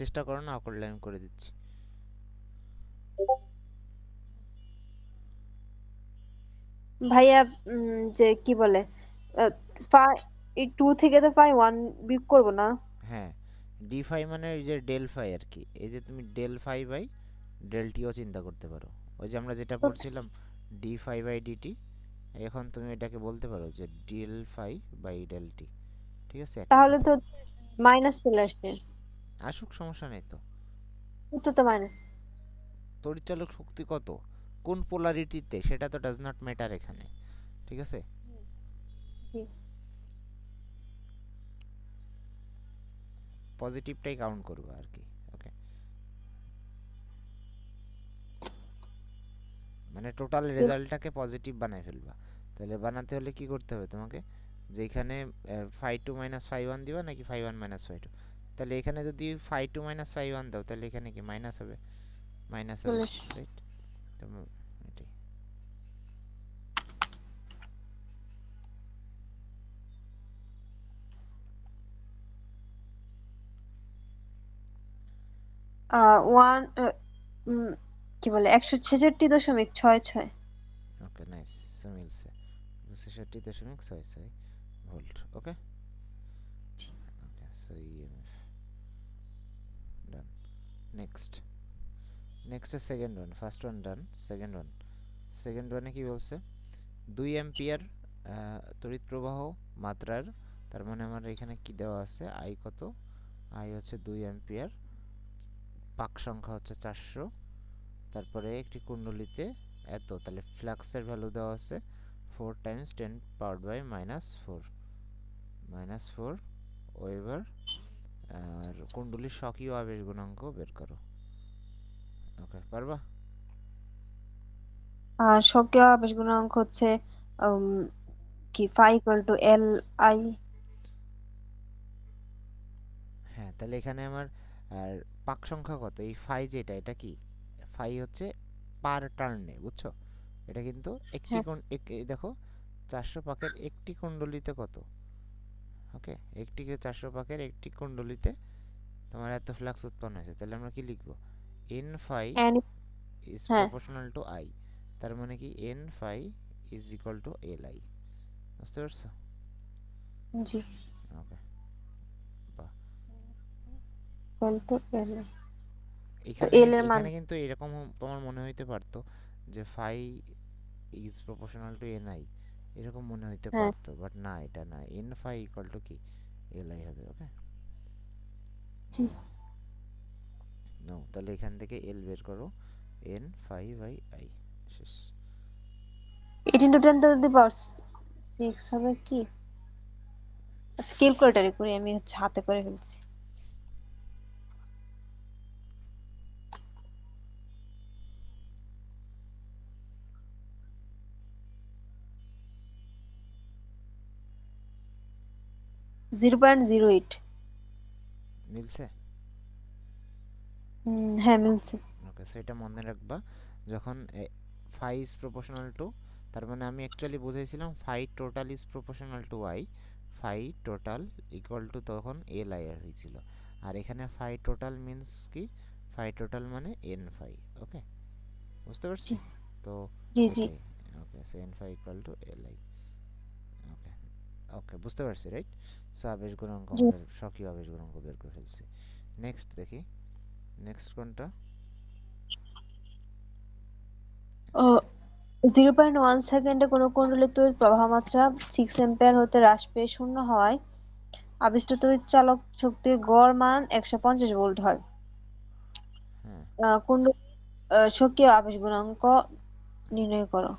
চেষ্টা করো না, অকর্ড লাইন করে দিচ্ছি। ভাইয়া যে কি বলে ফাই এই 2 থেকে তো ফাই 1 বিয়োগ করব না? হ্যাঁ, ডি ফাই মানে এই যে ডেল ফাই আর কি, এই যে তুমি ডেল ফাই বাই ডেল টিও চিন্তা করতে পারো। ওই যে আমরা যেটা তো পড়ছিলাম ডি ফাই বাই ডিটি, এখন তুমি এটাকে বলতে পারো যে del phi by del T. ঠিক আছে, একই তাহলে কথা। তো মাইনাস চলে আসবে। আসুক, সমস্যা নেই তো। উত্তর তো মাইনাস। তড়িৎচালক শক্তি কত, কোন পোলারিটিতে, সেটা তো ডাজ নট ম্যাটার এখানে। ঠিক আছে, জি। পজিটিভটাই কাউন্ট করবো আর কি। ওকে, মানে টোটাল রেজাল্টটাকে পজিটিভ বানায় ফেলবা। তাহলে বানাতে হলে কি করতে হবে তোমাকে, যে এখানে phi two minus phi one দিবা নাকি phi one minus phi two. তাহলে এখানে যদি phi two minus phi one দাও তাহলে এখানে কি মাইনাস হবে, মাইনাস হবে, চলে আসবে। রাইট। তো এটাই। ওয়ান কি বলে 166.66। ওকে, নাইস, সো মিলছে 66.66 volt. Okay, okay, so EMF done. Next, next second one, first one done, second one. Second ওয়ানে কি বলছে, 2 অ্যাম্পিয়ার তড়িৎ প্রবাহ মাত্রার, তার মানে আমার এখানে কি দেওয়া আছে, আই কত, আই হচ্ছে 2 অ্যাম্পিয়ার, পাক সংখ্যা হচ্ছে 400, তারপরে একটি কুণ্ডলিতে এত, তাহলে ফ্লাক্সের ভ্যালু দেওয়া আছে 4 টাইমস 10⁻⁻⁴, -4 ওয়েবার। আর কুণ্ডলীর স্বকীয় আবেশ গুণাঙ্ক বের করো। ওকে, পারবা? স্বকীয় আবেশ গুণাঙ্ক হচ্ছে উম, কি phi equal to L I. হ্যাঁ, তাহলে এখানে আমার আর পাক সংখ্যা কত, এই ফাই যেটা, এটা কি, ফাই হচ্ছে পার টার্নে, বুঝছো? এটা কিন্তু একটি হ্যাঁ। কোণ, এই দেখো 400 পাকের একটি কুণ্ডলিতে কত। ওকে, একটি 400 পাকের একটি কুণ্ডলিতে তোমার এত ফ্লাক্স উৎপন্ন হয়েছে, তাহলে আমরা কি লিখবো, এন ফাই এন। ইজ হ্যাঁ। Proportional to I. তার মানে কি N phi is equal to L I. বুঝতে পারছো? জি। ওকে, বাহ। Equal to L. তো এখানে এল এর মান। এখানে কিন্তু এরকম তোমার মনে হইতে পারতো যে phi is proportional to N I, এরকম মনে হইতে হ্যাঁ। পারতো, বাট না, এটা না, এন ফাই ইকুয়াল টু কি এল আই হবে। ওকে, জি। নো, তাহলে এখান থেকে এল বের করো, এন ফাই বাই আই, শেষ। 18 to 10 to the power 6 হবে কি? আচ্ছা, ক্যালকুলেটারে করি, আমি হচ্ছে হাতে করে ফেলছি। Zero point zero eight. মিলছে? হ্যাঁ, মিলছে। ওকে, সো এটা মনে রাখবা, যখন ফাই ইজ প্রপোর্শনাল টু, তার মানে আমি অ্যাকচুয়ালি বুঝাইছিলাম phi total is proportional to I, phi total equal to তখন এল আই হয়েছিল। আর এখানে ফাই টোটাল মিন্স কি, ফাই টোটাল মানে এন ফাই। ওকে, বুঝতে জি পারছি তো, জি। জি এটাই। Okay, so N phi equal to L I. Okay, okay, বুঝতে পারছি, রাইট। সো আবেশ গুণাঙ্ক, জি। আমাদের স্বকীয় আবেশ গুণাঙ্ক বের করে ফেলছি। নেক্সট দেখি, নেক্সট কোনটা। 0.1 সেকেন্ডে কোনো কুণ্ডলীর তড়িৎ প্রবাহ মাত্রা 6 অ্যাম্পিয়ার হতে হ্রাস পেয়ে শূন্য হওয়ায় আবিষ্ট তড়িৎ চালক শক্তির গড় মান 150 ভোল্ট হয়। হ্যাঁ, কুণ্ডলীর স্বকীয় আবেশ গুণাঙ্ক নির্ণয় করো।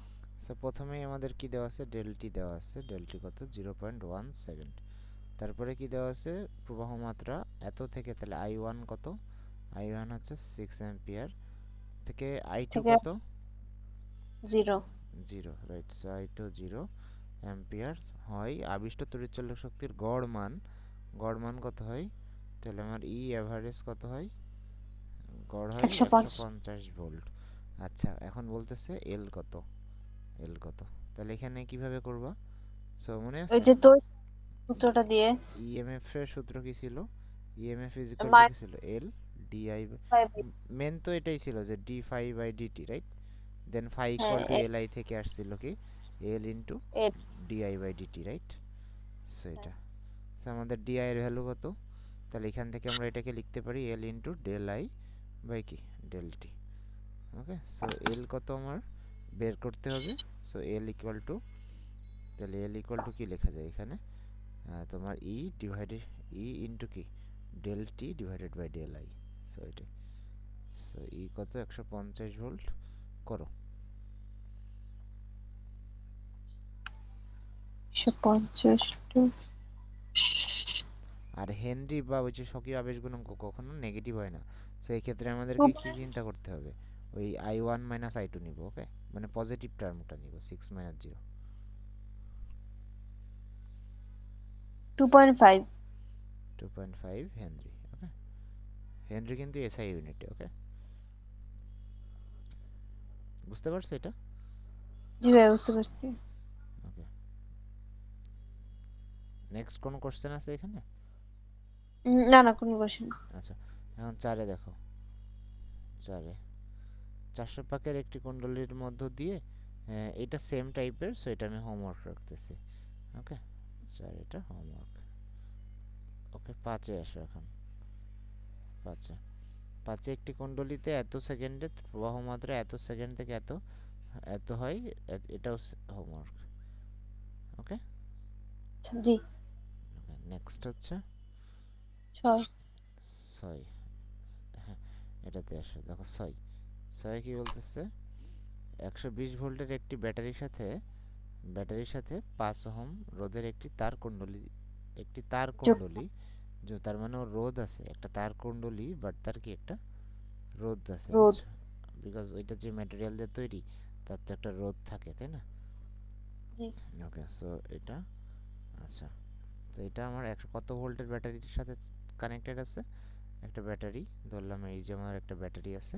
সো প্রথমেই আমাদের কি দেওয়া আছে, ডেলটি দেওয়া আছে, ডেলটি কত, 0.1 সেকেন্ড। তারপরে কি দেওয়া আছে, প্রবাহ মাত্রা এত থেকে, তাহলে আই ওয়ান কত, আই ওয়ান হচ্ছে 6 অ্যাম্পিয়ার, থেকে আই টু থেকে কত, 0। 0, right. So I two 0 ampere হয়, আবিষ্ট তড়িৎচলক শক্তির গড় মান, গড় মান কত হয়, তাহলে আমার ই অ্যাভারেজ কত হয়, গড় হয় 105। 150 ভোল্ট। আচ্ছা, এখন বলতেছে এল কত, এল কত, তাহলে এখানে কিভাবে করবা, সো মনে ওই আছে, যে তড়িৎ সূত্রটা দিয়ে ইএমএফ এর সূত্র কি ছিল, EMF is equal to my কি ছিল, এল ডিআই ফাইভ। মেন তো এটাই ছিল যে D phi by DT, right? Then phi হ্যাঁ ইকুয়াল টু এল আই থেকে আসছিল কি এল ইন্টু এর DI by DT, right? So এটা সো আমাদের ডিআই এর ভ্যালু কত? তাহলে এখান থেকে আমরা এটাকে লিখতে পারি L into del I by কি del T. Okay, so L কত আমার বের করতে হবে। সো এল ইকুয়াল টু, তাহলে এল ইকুয়াল টু কি লেখা যায় এখানে? তোমার ই ডিভাইডেড ই ইন্টু কি del T divided by del I. So এটাই। সো ই কত 150 ভোল্ট করো। 150 টু আর হেনরি বা ওই যে স্বকীয় আবেশ গুণাঙ্ক কখনো নেগেটিভ হয় না। সো এই ক্ষেত্রে আমাদেরকে কি চিন্তা করতে হবে? ওই I one minus I two নিব। ওকে, মানে পজিটিভ টার্মটা নিব 6 - 0। 2.5। 2.5 হেনরি। ওকে, হেনরি কিন্তু এসআই ইউনিটে। ওকে, বুঝতে পারছো এটা? জি ভাই বুঝতে পারছি। ওকে, নেক্সট কোন কোশ্চেন আছে এখানে? না না কোনো কোশ্চেন। আচ্ছা, এখন চারে দেখো। চারে 400 পাকের একটি কুণ্ডলীর মধ্য দিয়ে এটা সেম টাইপের, সো এটা আমি হোমওয়ার্ক রাখতেছি। ওকে, চার এটা হোমওয়ার্ক। ওকে, পাঁচে আসো এখন। পাঁচে পাঁচে একটি কুণ্ডলীতে এত সেকেন্ডে প্রবাহ মাত্রা এত সেকেন্ড থেকে এত এত হয়, এটাও হোমওয়ার্ক। ওকে, আচ্ছা জি। নেক্সট হচ্ছে 6। 6। হ্যাঁ, এটাতে আসো, দেখো 6। 6 কি বলতেছে? 120 ভোল্টের একটি ব্যাটারির সাথে 5 ওহম রোধের একটি তার যোগ কুণ্ডলী, যে তার মানে ওর রোধ আছে, একটা তার কুণ্ডলী, বাট তার কি একটা রোধ আছে, রোধ। বুঝছো? বিকজ ওইটা যে ম্যাটেরিয়াল দিয়ে তৈরি, তার তো একটা রোধ থাকে, তাই না? জি। ওকে, সো এটা আচ্ছা, তো এটা আমার কত ভোল্টের ব্যাটারির সাথে কানেক্টেড আছে? একটা ব্যাটারি ধরলাম, এই যে আমার একটা ব্যাটারি আছে,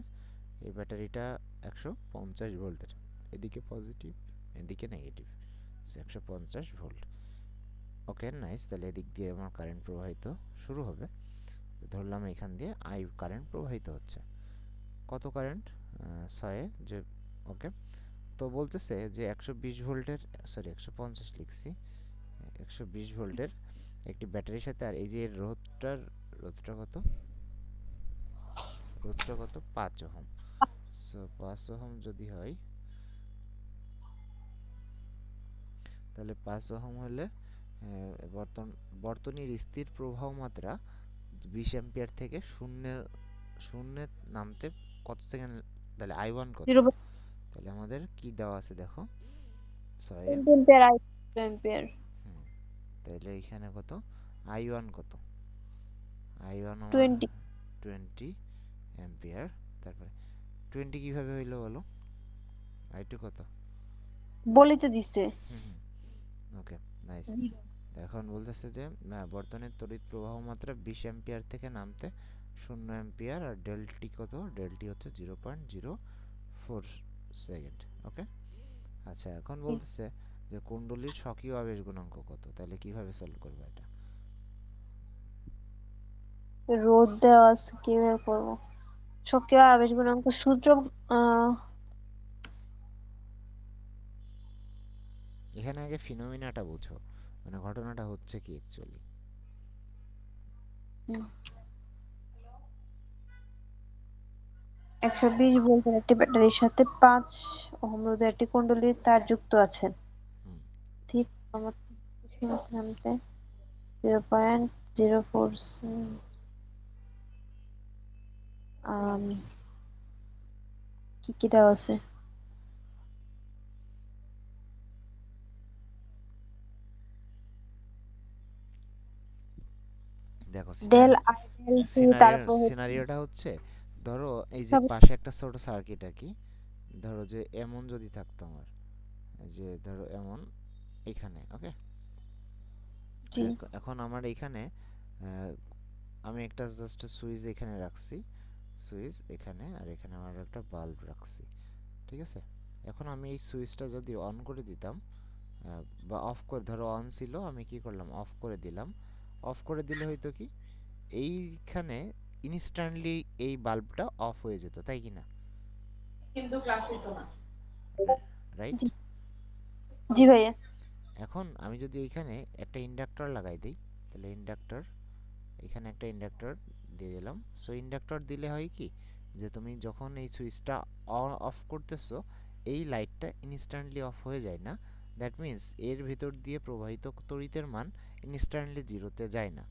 এই ব্যাটারিটা 150 ভোল্টের, এদিকে পজিটিভ এদিকে নেগেটিভ, 150 ভোল্ট। ওকে, নাইস। তাহলে এদিক দিয়ে আমার কারেন্ট প্রবাহিত শুরু হবে। তো ধরলাম এখান দিয়ে আই কারেন্ট প্রবাহিত হচ্ছে। কত কারেন্ট? 6 যে। ওকে, তো বলতেছে যে 120 ভোল্টের, সরি 150 লিখছি, 120 ভোল্টের একটি ব্যাটারির সাথে, আর এই যে রোধটা কত? রোধটা কত? 5 ওহম। সো 5 ওহম যদি হয়, তাহলে 5 ওহম হলে বর্তনীর স্থির প্রবাহ মাত্রা 20 অ্যাম্পিয়ার থেকে শূন্যে নামতে কত সেকেন্ড? তাহলে আই ওয়ান কত? 0.2 তাহলে আমাদের কি দেওয়া আছে দেখো, 6। এম্পিয়ার আই এম্পিয়ার হুম, তাহলে এখানে কত? আই ওয়ান কত? আই ওয়ান আমার 20। 20 অ্যাম্পিয়ার। তারপরে 20 কিভাবে হইলো বলো? আই টু কত? বলেই তো দিছে। হুম হুম, ওকে, নাইস। 0। এখন বলতেছে যে বর্তনীর তড়িৎ প্রবাহ মাত্রা 20 অ্যাম্পিয়ার থেকে নামতে 0 অ্যাম্পিয়ার, আর ডেলটি কত? ডেলটি হচ্ছে 0.04 সেকেন্ড। ওকে, আচ্ছা, এখন বলতেছে যে কুণ্ডলীর স্বকীয় আবেশ গুণাঙ্ক কত? তাহলে কিভাবে সলভ করবো এটা? রোধ দেওয়া আছে কিভাবে করবো? সক্রিয় আবেশ গুণাঙ্ক সূত্র। আহ এখানে আগে ফিনোমিনাটা বুঝো, মানে ঘটনাটা হচ্ছে কি অ্যাকচুয়ালি। 120 ভোল্টের একটি ব্যাটারির সাথে 5 ওহম রোধের একটি কুণ্ডলীর তার যুক্ত আছে। হুম, স্থির নামতে 0.04 কি কি দেওয়া আছে? দেখো ডেল আই ডেল টি তারপর সিনারিওটা হচ্ছে, ধরো এই যে সব। পাশে একটা ছোট সার্কিট আর কি, ধরো যে এমন যদি থাকতো আমার, এই যে ধরো এমন এখানে। ওকে, জি এখন আমার এখানে আমি একটা জাস্ট সুইচ এখানে রাখছি, সুইচ এখানে, আর এখানে আমার একটা বাল্ব রাখছি, ঠিক আছে? এখন আমি এই সুইচটা যদি অন করে দিতাম বা অফ করে, ধরো অন ছিল, আমি কি করলাম? অফ করে দিলাম। অফ করে দিলে হয়তো কি এইখানে ইনস্ট্যান্টলি এই বাল্বটা অফ হয়ে যেত, তাই কি না? কিন্তু ক্লাস হইতো না। রাইট। জি জি ভাইয়া। এখন আমি যদি এখানে একটা ইন্ডাক্টর লাগাই দিই, তাহলে ইন্ডাক্টর, এখানে একটা ইন্ডাক্টর দিয়ে দিলাম। সো ইন্ডাক্টর দিলে হয় কি, যে তুমি যখন এই সুইচটা অন অফ করতেছো, এই লাইটটা ইনস্ট্যান্টলি অফ হয়ে যায় না। দ্যাট মিন্স এর ভিতর দিয়ে প্রবাহিত তড়িতের মান ইনস্ট্যান্টলি জিরোতে যায় না,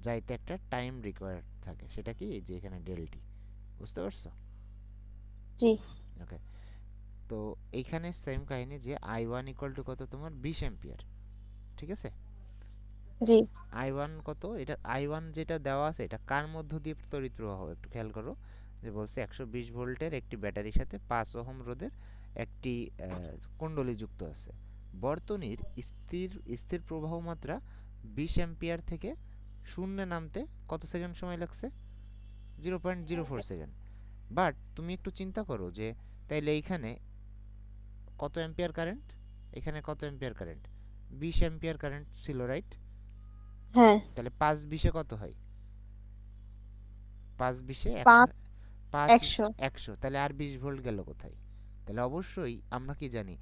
যাইতে একটা টাইম রিকোয়ার্ড থাকে। সেটা কি, যে এখানে ডেলটি, বুঝতে পারছো? জি ওকে। তো এইখানে সেম কাহিনী, যে আই ওয়ান ইকুয়াল টু কত তোমার 20 অ্যাম্পিয়ার, ঠিক আছে? জি আই ওয়ান কত, এটা আই ওয়ান যেটা দেওয়া আছে, এটা কার মধ্য দিয়ে তড়িৎ প্রবাহ হবে একটু খেয়াল করো। যে বলছে 120 ভোল্টের একটি ব্যাটারির সাথে 5 ওহম রোধের একটি কুণ্ডলী যুক্ত আছে। বর্তনীর স্থির স্থির প্রবাহ মাত্রা 20 অ্যাম্পিয়ার থেকে শূন্যে নামতে কত সেকেন্ড সময় লাগছে? 0.04 সেকেন্ড। বাট তুমি একটু চিন্তা করো যে তাইলে এইখানে কত অ্যাম্পিয়ার কারেন্ট, এখানে কত অ্যাম্পিয়ার কারেন্ট? 20 অ্যাম্পিয়ার কারেন্ট ছিল, রাইট? হ্যাঁ। তাহলে 5 20-এ কত হয়? 5 20-এ 100, 5 5 100। 100, তাহলে আর 20 ভোল্ট গেল কোথায়? তাহলে অবশ্যই আমরা কি জানি,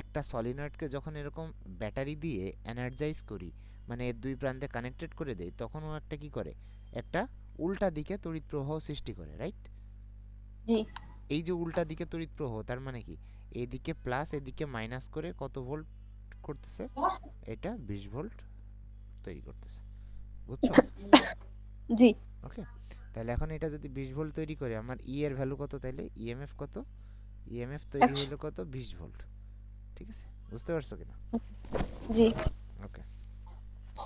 একটা সলিনয়েডকে যখন এরকম ব্যাটারি দিয়ে এনার্জাইজ করি, মানে এর দুই প্রান্তে কানেক্টেড করে দেই, তখন ও একটা কি করে, একটা উল্টা দিকে তড়িৎ প্রবাহ সৃষ্টি করে, রাইট? জি এই যে উল্টা দিকে তড়িৎ প্রবাহ, তার মানে কি, এদিকে প্লাস এদিকে মাইনাস করে কত ভোল্ট করতেছে? এটা 20 ভোল্ট তৈরি করতেছে, বুঝছো? জি ওকে। তাহলে এখন এটা যদি 20 ভোল্ট তৈরি করে, আমার ই এর ভ্যালু কত, তাইলে ইএমএফ কত? ইএমএফ তৈরি 100। হলো কত? 20 ভোল্ট, ঠিক আছে? বুঝতে পারছো কিনা? জি ওকে।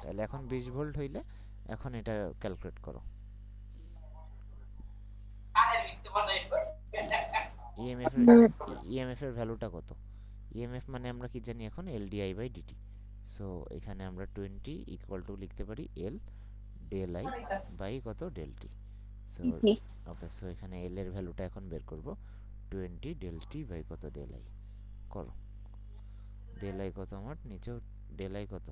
তাহলে এখন 20 ভোল্ট হইলে এখন এটা ক্যালকুলেট করো, ইএমএফ এর ইএমএফ এর ভ্যালুটা কত? ইএমএফ মানে আমরা কি জানি এখন, এল ডিআই বাই ডিটি। সো এখানে আমরা 20 ইকুয়াল টু লিখতে পারি এল ডেল আই বাই কত, ডেল টি। সো জি ওকে, সো এখানে এল এর ভ্যালুটা এখন বের করব, 20 ডেল টি বাই কত, ডেল আই। করো, ডেল আই কত আমার নিচেও, ডেল আই কত,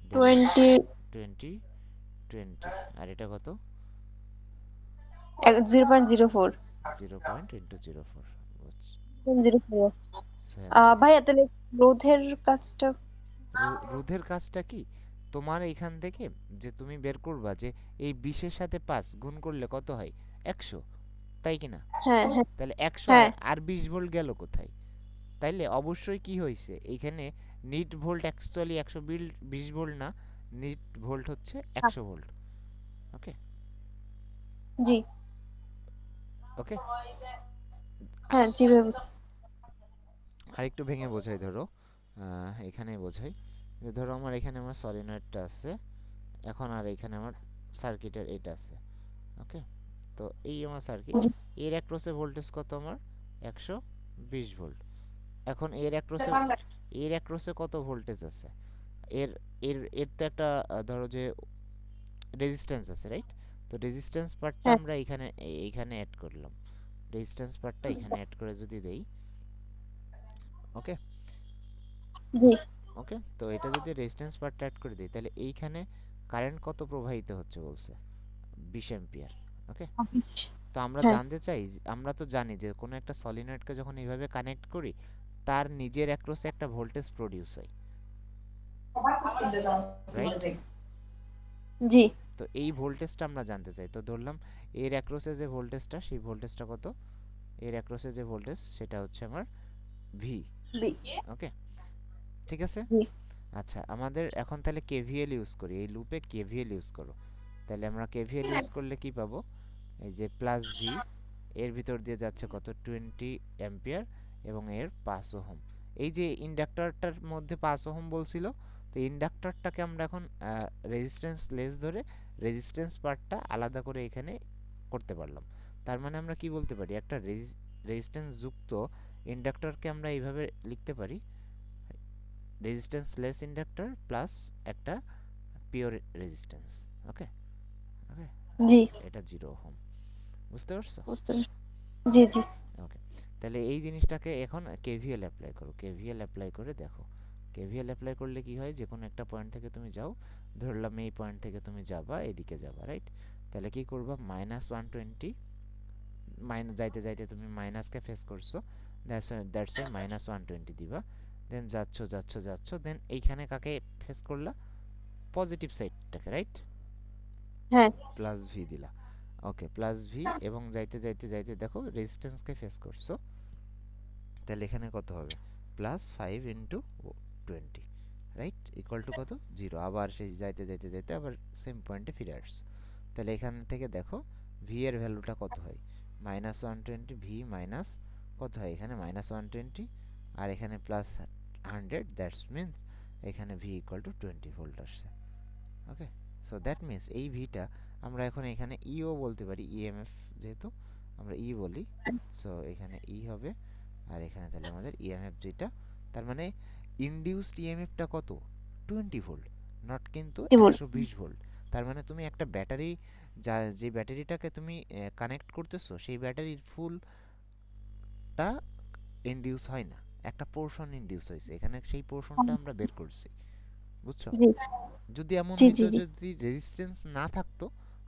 ডেল আই 20 20 20, আর এটা কত, 0.04। 0.04। 0.04। সেম কাজ। ভাইয়া তাহলে রোধের কাজটা। রোধের কাজটা কি, তোমার এইখান থেকে যে তুমি বের করবা যে এই 20-এর সাথে 5 গুণ করলে কত হয়, 100, তাই কি না? হ্যাঁ হ্যাঁ তাহলে 100 আর হ্যাঁ। আর 20 ভোল্ট গেল কোথায়? তাইলে অবশ্যই কি হয়েছে এইখানে, নিট ভোল্ট অ্যাকচুয়ালি 120 ভোল্ট না, নিট ভোল্ট হচ্ছে 100 ভোল্ট। ওকে। জি ওকে। হ্যাঁ জি ভাইয়া। আরেকটু ভেঙে বোঝাই, ধরো এখানে বোঝাই, যে ধরো আমার এখানে আমার সলিনয়েডটা আছে, এখন আর এখানে আমার সার্কিটের এটা আছে। ওকে। তো এই আমার সার্কিট, জি এর অ্যাক্রসে ভোল্টেজ কত আমার, 120 ভোল্ট। এখন এর অ্যাক্রসে কত ভোল্টেজ আছে, এর এর এর তো একটা ধরো যে রেজিস্ট্যান্স আছে, রাইট? তো রেজিস্ট্যান্স পার্টটা হ্যাঁ আমরা এইখানে অ্যাড করলাম, রেজিস্ট্যান্স পার্টটা এখানে অ্যাড করে যদি দেই, ওকে, জি ওকে, তো এটা যদি রেজিস্ট্যান্স পার্টটা অ্যাড করে দিই, তাহলে এইখানে কারেন্ট কত প্রবাহিত হচ্ছে বলছে, 20 অ্যাম্পিয়ার। ওকে। তো আমরা হ্যাঁ জানতে চাই, আমরা তো জানি যে কোনো একটা সলিনয়েডকে যখন এইভাবে কানেক্ট করি, তার নিজের অ্যাক্রসে একটা ভোল্টেজ প্রডিউস হয়, রাইট? জি তো এই ভোল্টেজটা আমরা জানতে চাই। তো ধরলাম এর অ্যাক্রসে যে ভোল্টেজটা, সেই ভোল্টেজটা কত, এর অ্যাক্রসে যে ভোল্টেজ সেটা হচ্ছে আমার ভি। বি ওকে, ঠিক আছে। জি আচ্ছা, আমাদের এখন তাহলে কেভিএল ইউজ করি, এই লুপে কেভিএল ইউজ করো। তাহলে আমরা কেভিএল ইউজ করলে কি পাবো, এই যে প্লাস ভি, এর ভিতর দিয়ে যাচ্ছে কত, 20 অ্যাম্পিয়ার, এবং এর 5 ওহম। এই যে ইন্ডাক্টরটার মধ্যে 5 ওহম বলছিল, তো ইন্ডাক্টরটাকে আমরা এখন রেজিস্ট্যান্স লেস ধরে রেজিস্ট্যান্স পার্টটা আলাদা করে এখানে করতে পারলাম। তার মানে আমরা কি বলতে পারি, একটা রেজিস্ট্যান্স যুক্ত ইন্ডাক্টরকে আমরা এইভাবে লিখতে পারি, রেজিস্ট্যান্স লেস ইন্ডাক্টর প্লাস একটা পিওর রেজিস্ট্যান্স। ওকে। ওকে। জি এটা 0 ওহম, বুঝতে পারছো? বুঝতে পেরেছি। জি জি ওকে। তাহলে এই জিনিসটাকে এখন কেভিএল অ্যাপ্লাই করো, কেভিএল অ্যাপ্লাই করে দেখো। কেভিএল অ্যাপ্লাই করলে কি হয়, যে কোনো একটা পয়েন্ট থেকে তুমি যাও, ধরলাম এই পয়েন্ট থেকে তুমি যাবা, এদিকে যাবা, রাইট? তাহলে কি করবা, -120 যাইতে যাইতে তুমি মাইনাসকে ফেস করছো, দ্যাটস ওয়াই -120 দিবা। দেন যাচ্ছ যাচ্ছ যাচ্ছ, দেন এইখানে কাকে ফেস করলা, পজিটিভ সাইডটাকে, রাইট, হ্যাঁ প্লাস ভি দিলা। ওকে, প্লাস ভি, এবং যাইতে যাইতে যাইতে দেখো রেজিস্ট্যান্সকে ফেস করছো, তাহলে এখানে কত হবে, +5 × 20, রাইট, ইকুয়াল টু কত, 0। আবার সেই যাইতে যাইতে যাইতে আবার সেম পয়েন্টে ফিরে আসছো। তাহলে এখান থেকে দেখো ভি এর ভ্যালুটা কত হয়, -120, ভি মাইনাস কত হয় এখানে, -120, আর এখানে +100, দ্যাটস মিনস এখানে ভি ইকুয়াল টু 20 ভোল্ট আসছে। ওকে, সো দ্যাট মিনস এই ভিটা আমরা এখন এখানে ইও বলতে পারি, ইএমএফ যেহেতু আমরা ই বলি, সো এখানে ই হবে, আর এখানে তাহলে আমাদের ইএমএফ যেটা, তার মানে ইনডিউসড ইএমএফটা কত, 20 ভোল্ট, নট কিন্তু কি বল 120 ভোল্ট। তার মানে তুমি একটা ব্যাটারি, যে ব্যাটারিটাকে তুমি কানেক্ট করতেছো, সেই ব্যাটারির ফুলটা ইনডিউস হয় না, একটা পোর্শন ইনডিউস হয়েছে এখানে, সেই পোর্শনটা আমরা বের করছি, বুঝছো। জি যদি এমন জি জি হইতো জি যদি রেজিস্ট্যান্স না থাকতো,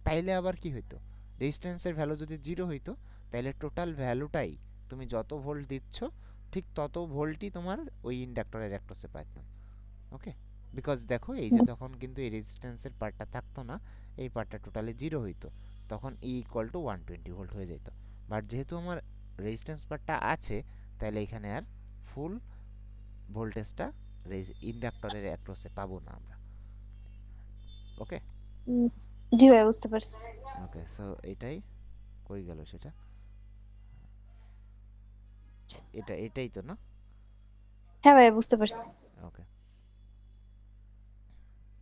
তাইলে আবার কি হইতো, রেজিস্ট্যান্সের ভ্যালু যদি 0 হইতো, তাইলে টোটাল ভ্যালুটাই তুমি যত ভোল্ট দিচ্ছ ঠিক তত ভোল্টই তোমার ওই ইন্ডাক্টরের অ্যাক্রসে পাইতাম। ওকে, বিকজ দেখো এই যে তখন কিন্তু এই রেজিস্ট্যান্সের পার্টটা থাকতো না, এই পার্টটা টোটালি 0 হইতো, তখন ই ইকুয়াল টু 120 ভোল্ট হয়ে যেত। বাট যেহেতু আমার রেজিস্ট্যান্স পার্টটা আছে, তাহলে এখানে আর ফুল ভোল্টেজটা ইন্ডাক্টরের অ্যাক্রসে পাবো না আমরা। ওকে, উম, জি ভাই বুঝতে পারছি। ওকে, সো এটাই, কই গেল সেটা, এটাই তো না। হ্যাঁ ভাই বুঝতে পারছি। ওকে,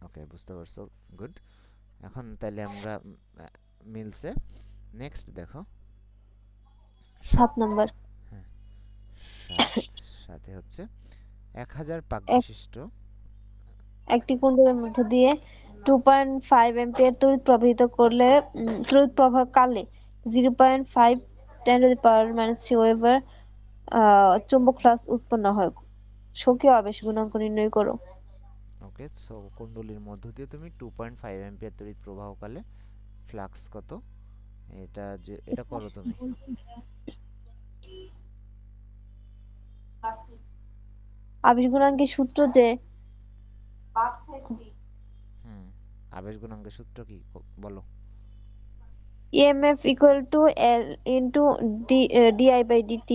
ওকে, বুঝতে পারছো, গুড। এখন তাহলে আমরা মিলছে। নেক্সট দেখো 7। 7 নাম্বার। হ্যাঁ, 7, সাথে হচ্ছে 1000 পাক এক বিশিষ্ট। একটি কুণ্ডলের মধ্য দিয়ে 2.5 এম্পিয়ার তড়িৎ প্রবাহিত করলে তড়িৎ প্রবাহকালে 0.5 × 10⁻³ ওয়েবার চৌম্বক ফ্লাক্স উৎপন্ন হয়। স্বকীয় আবেশ গুণাঙ্ক নির্ণয় করো। ওকে, সো কুণ্ডলীর মধ্য দিয়ে তুমি 2.5 অ্যাম্পিয়ার তড়িৎ প্রবাহকালে ফ্লাক্স কত, এটা করো তুমি। আবেশ গুণাঙ্কের সূত্র যে হুম, আবেশ গুণাঙ্কের সূত্র কি বলো। EMF = L × di/dt।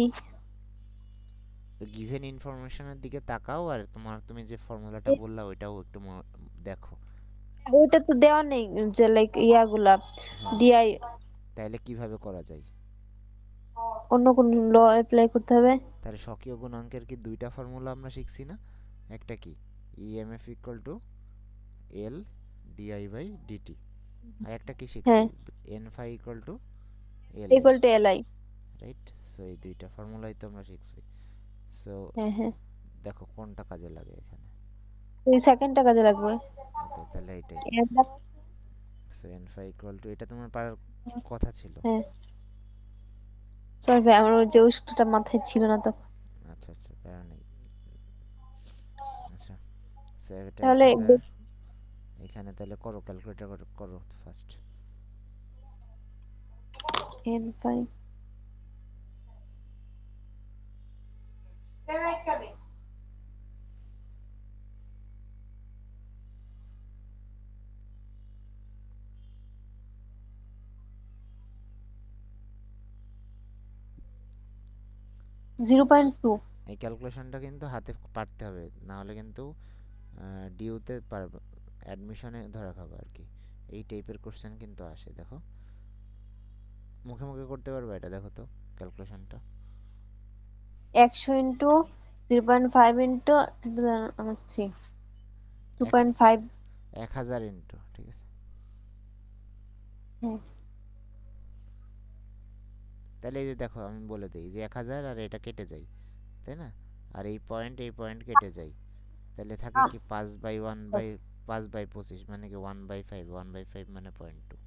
গিভেন ইনফরমেশনের দিকে তাকাও, আর তুমি যে ফর্মুলাটা বললা ওইটাও একটু দেখো। ওইটা তো দেওয়া নেই, যে লাইক ইয়াগুলা হ্যাঁ, ডিআই, তাহলে কিভাবে করা যায়, অন্য কোন ল অ্যাপ্লাই করতে হবে। তাহলে স্বকীয় গুণাঙ্কের কি দুইটা ফর্মুলা আমরা শিখছি না, একটা কি EMF equal to L DI by DT, আর একটা কি শিখছি, হ্যাঁ, N phi equal to L I, =li। Right. So এই দুইটা ফর্মুলাই তো আমরা শিখছি। সো হ্যাঁ হ্যাঁ, দেখো কোনটা কাজে লাগে এখানে। ওই সেকেন্ডটা কাজে লাগবে। ওকে, তাহলে এটাই। একদম। So N phi equal to, এটা তোমার পারার কথা ছিল। হ্যাঁ সরি ভাই, আমার ওই যে ওই সূত্রটা মাথায় ছিল না তো। আচ্ছা আচ্ছা, প্যারা নেই। আচ্ছা, সো এটা তাহলে 1000, এখানে তাহলে করো, ক্যালকুলেটর করো ফার্স্ট। n5 0.2। এই ক্যালকুলেশনটা কিন্তু হাতে পারতে হবে, না হলে কিন্তু ডিউতে পারবে, অ্যাডমিশনে ধরা খাবে আর কি। এই টাইপের কোশ্চেন কিন্তু আসে, দেখো মুখে মুখে করতে পারবে এটা, দেখো তো ক্যালকুলেশনটা। 100 × 0.5 × 3 এক 2.5। 1000 ইন্টু, ঠিক আছে, হ্যাঁ তাহলে এই যে দেখো আমি বলে দিই যে 1000 আর এটা কেটে যায়, তাই না, আর এই পয়েন্ট কেটে যায়, তাহলে থাকে কি 5/1/5/25, মানে কি 1/5, 1/5 মানে 0.2।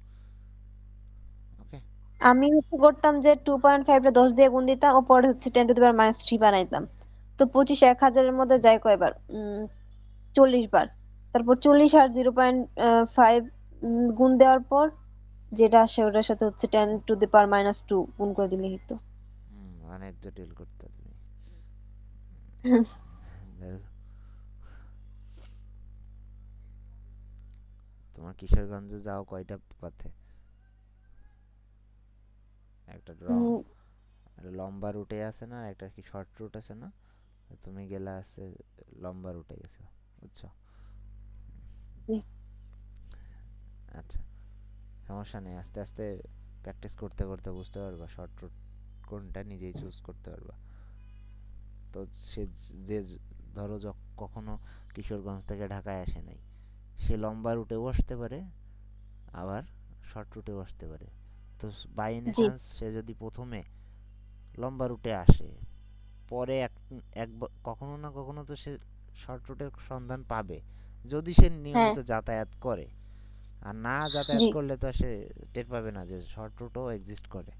ওকে, আমি করতাম যে 2.5 টা 10 দিয়ে গুণ দিতাম, ও পরে হচ্ছে 10⁻³ বানাইতাম। তো 25 1000-এর মধ্যে যায় কয়বার, 40 বার। তারপর 40 আর 0.5 গুণ দেওয়ার পর যেটা আসে ওটার সাথে হচ্ছে 10⁻⁻² গুণ করে দিলেই হতো। অনেক জটিল করতে তুমি। তোমার কিশোরগঞ্জে যাও কয়টা পথে? একটা উম, লম্বা রুটে আছে না, একটা কি শর্ট রুট আছে না? তুমি গেলা আছে লম্বা রুটে গেছো, বুঝছো? জি আচ্ছা, সমস্যা নেই, আস্তে আস্তে প্র্যাকটিস করতে করতে বুঝতে পারবা শর্ট রুট কোনটা, নিজেই চুজ করতে পারবা। তো সে যে ধরো কখনো কিশোরগঞ্জ থেকে ঢাকায় আসে নাই, সে লম্বা রুটেও আসতে পারে, আবার শর্ট রুটেও আসতে পারে। তো বাই এনি জি চান্স সে যদি প্রথমে লম্বা রুটে আসে, পরে কখনো না কখনো তো সে শর্ট রুটের সন্ধান পাবে, যদি সে হ্যাঁ নিয়মিত যাতায়াত করে। আর না জি যাতায়াত করলে তো সে টের পাবে না যে শর্ট রুটও এক্সিস্ট করে।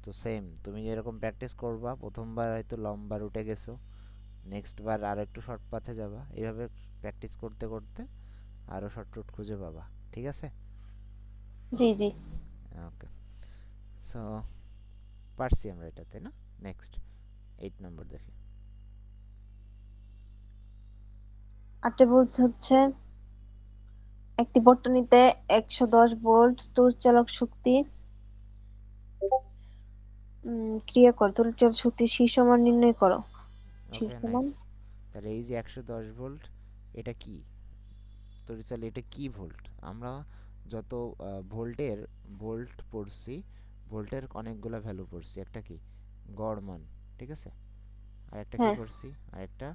তো সেম, তুমি যেরকম প্র্যাকটিস করবা, প্রথমবার হয়তো লম্বা রুটে গেছো, নেক্সট বার আর একটু শর্ট পাথে যাবা, এইভাবে প্র্যাকটিস করতে করতে আরও শর্ট রুট খুঁজে পাবা। ঠিক আছে? জি জি ওকে, সো পারছি আমরা এটা, তাই না? নেক্সট 8 নম্বর দেখি। আটটা বলছে হচ্ছে একটি বর্তনীতে 110 ভোল্ট স্থিতিচালক শক্তি ক্রিয়া করে তড়িৎচালক শক্তির শীর্ষ মান নির্ণয় করো। ওকে, শীর্ষ মান নাইস। তাহলে এই যে 110 ভোল্ট, এটা কি তড়িৎচাল, এটা কি ভোল্ট? আমরা যত ভোল্টের ভোল্ট পড়ছি, ভোল্টের অনেকগুলো ভ্যালু পড়ছি। একটা কি গড় মান, ঠিক আছে? আর একটা কি হ্যাঁ পড়ছি, আর একটা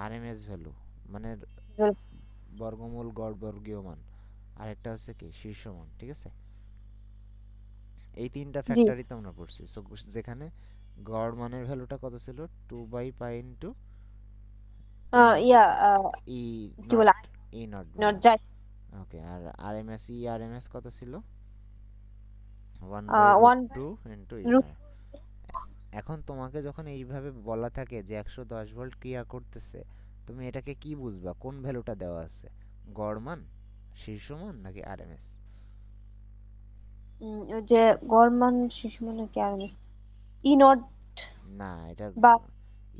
আরএমএস ভ্যালু, মানে বল- বর্গমূল গড় বর্গীয় মান। আর একটা হচ্ছে কি শীর্ষ মান, ঠিক আছে? এই তিনটা জি ফ্যাক্টরই তো আমরা পড়ছি। সো যেখানে গড় মানের ভ্যালুটা কত ছিল, 2/π ইন্টু ইয়া ই কি নট, বলে ই নট নট বলে। যাই ওকে, আর আরএমএস কত ছিল, 1/√2 one into E root naught. এখন তোমাকে যখন এইভাবে বলা থাকে যে 110 ভোল্ট ক্রিয়া করতেছে, তুমি এটাকে কি বুঝবা, কোন ভ্যালুটা দেওয়া আছে, গড় মান, শীর্ষ মান, নাকি আরএমএস? ওই যে গড় মান শীর্ষ মান নাকি আরএমএস ই নট না, এটা বা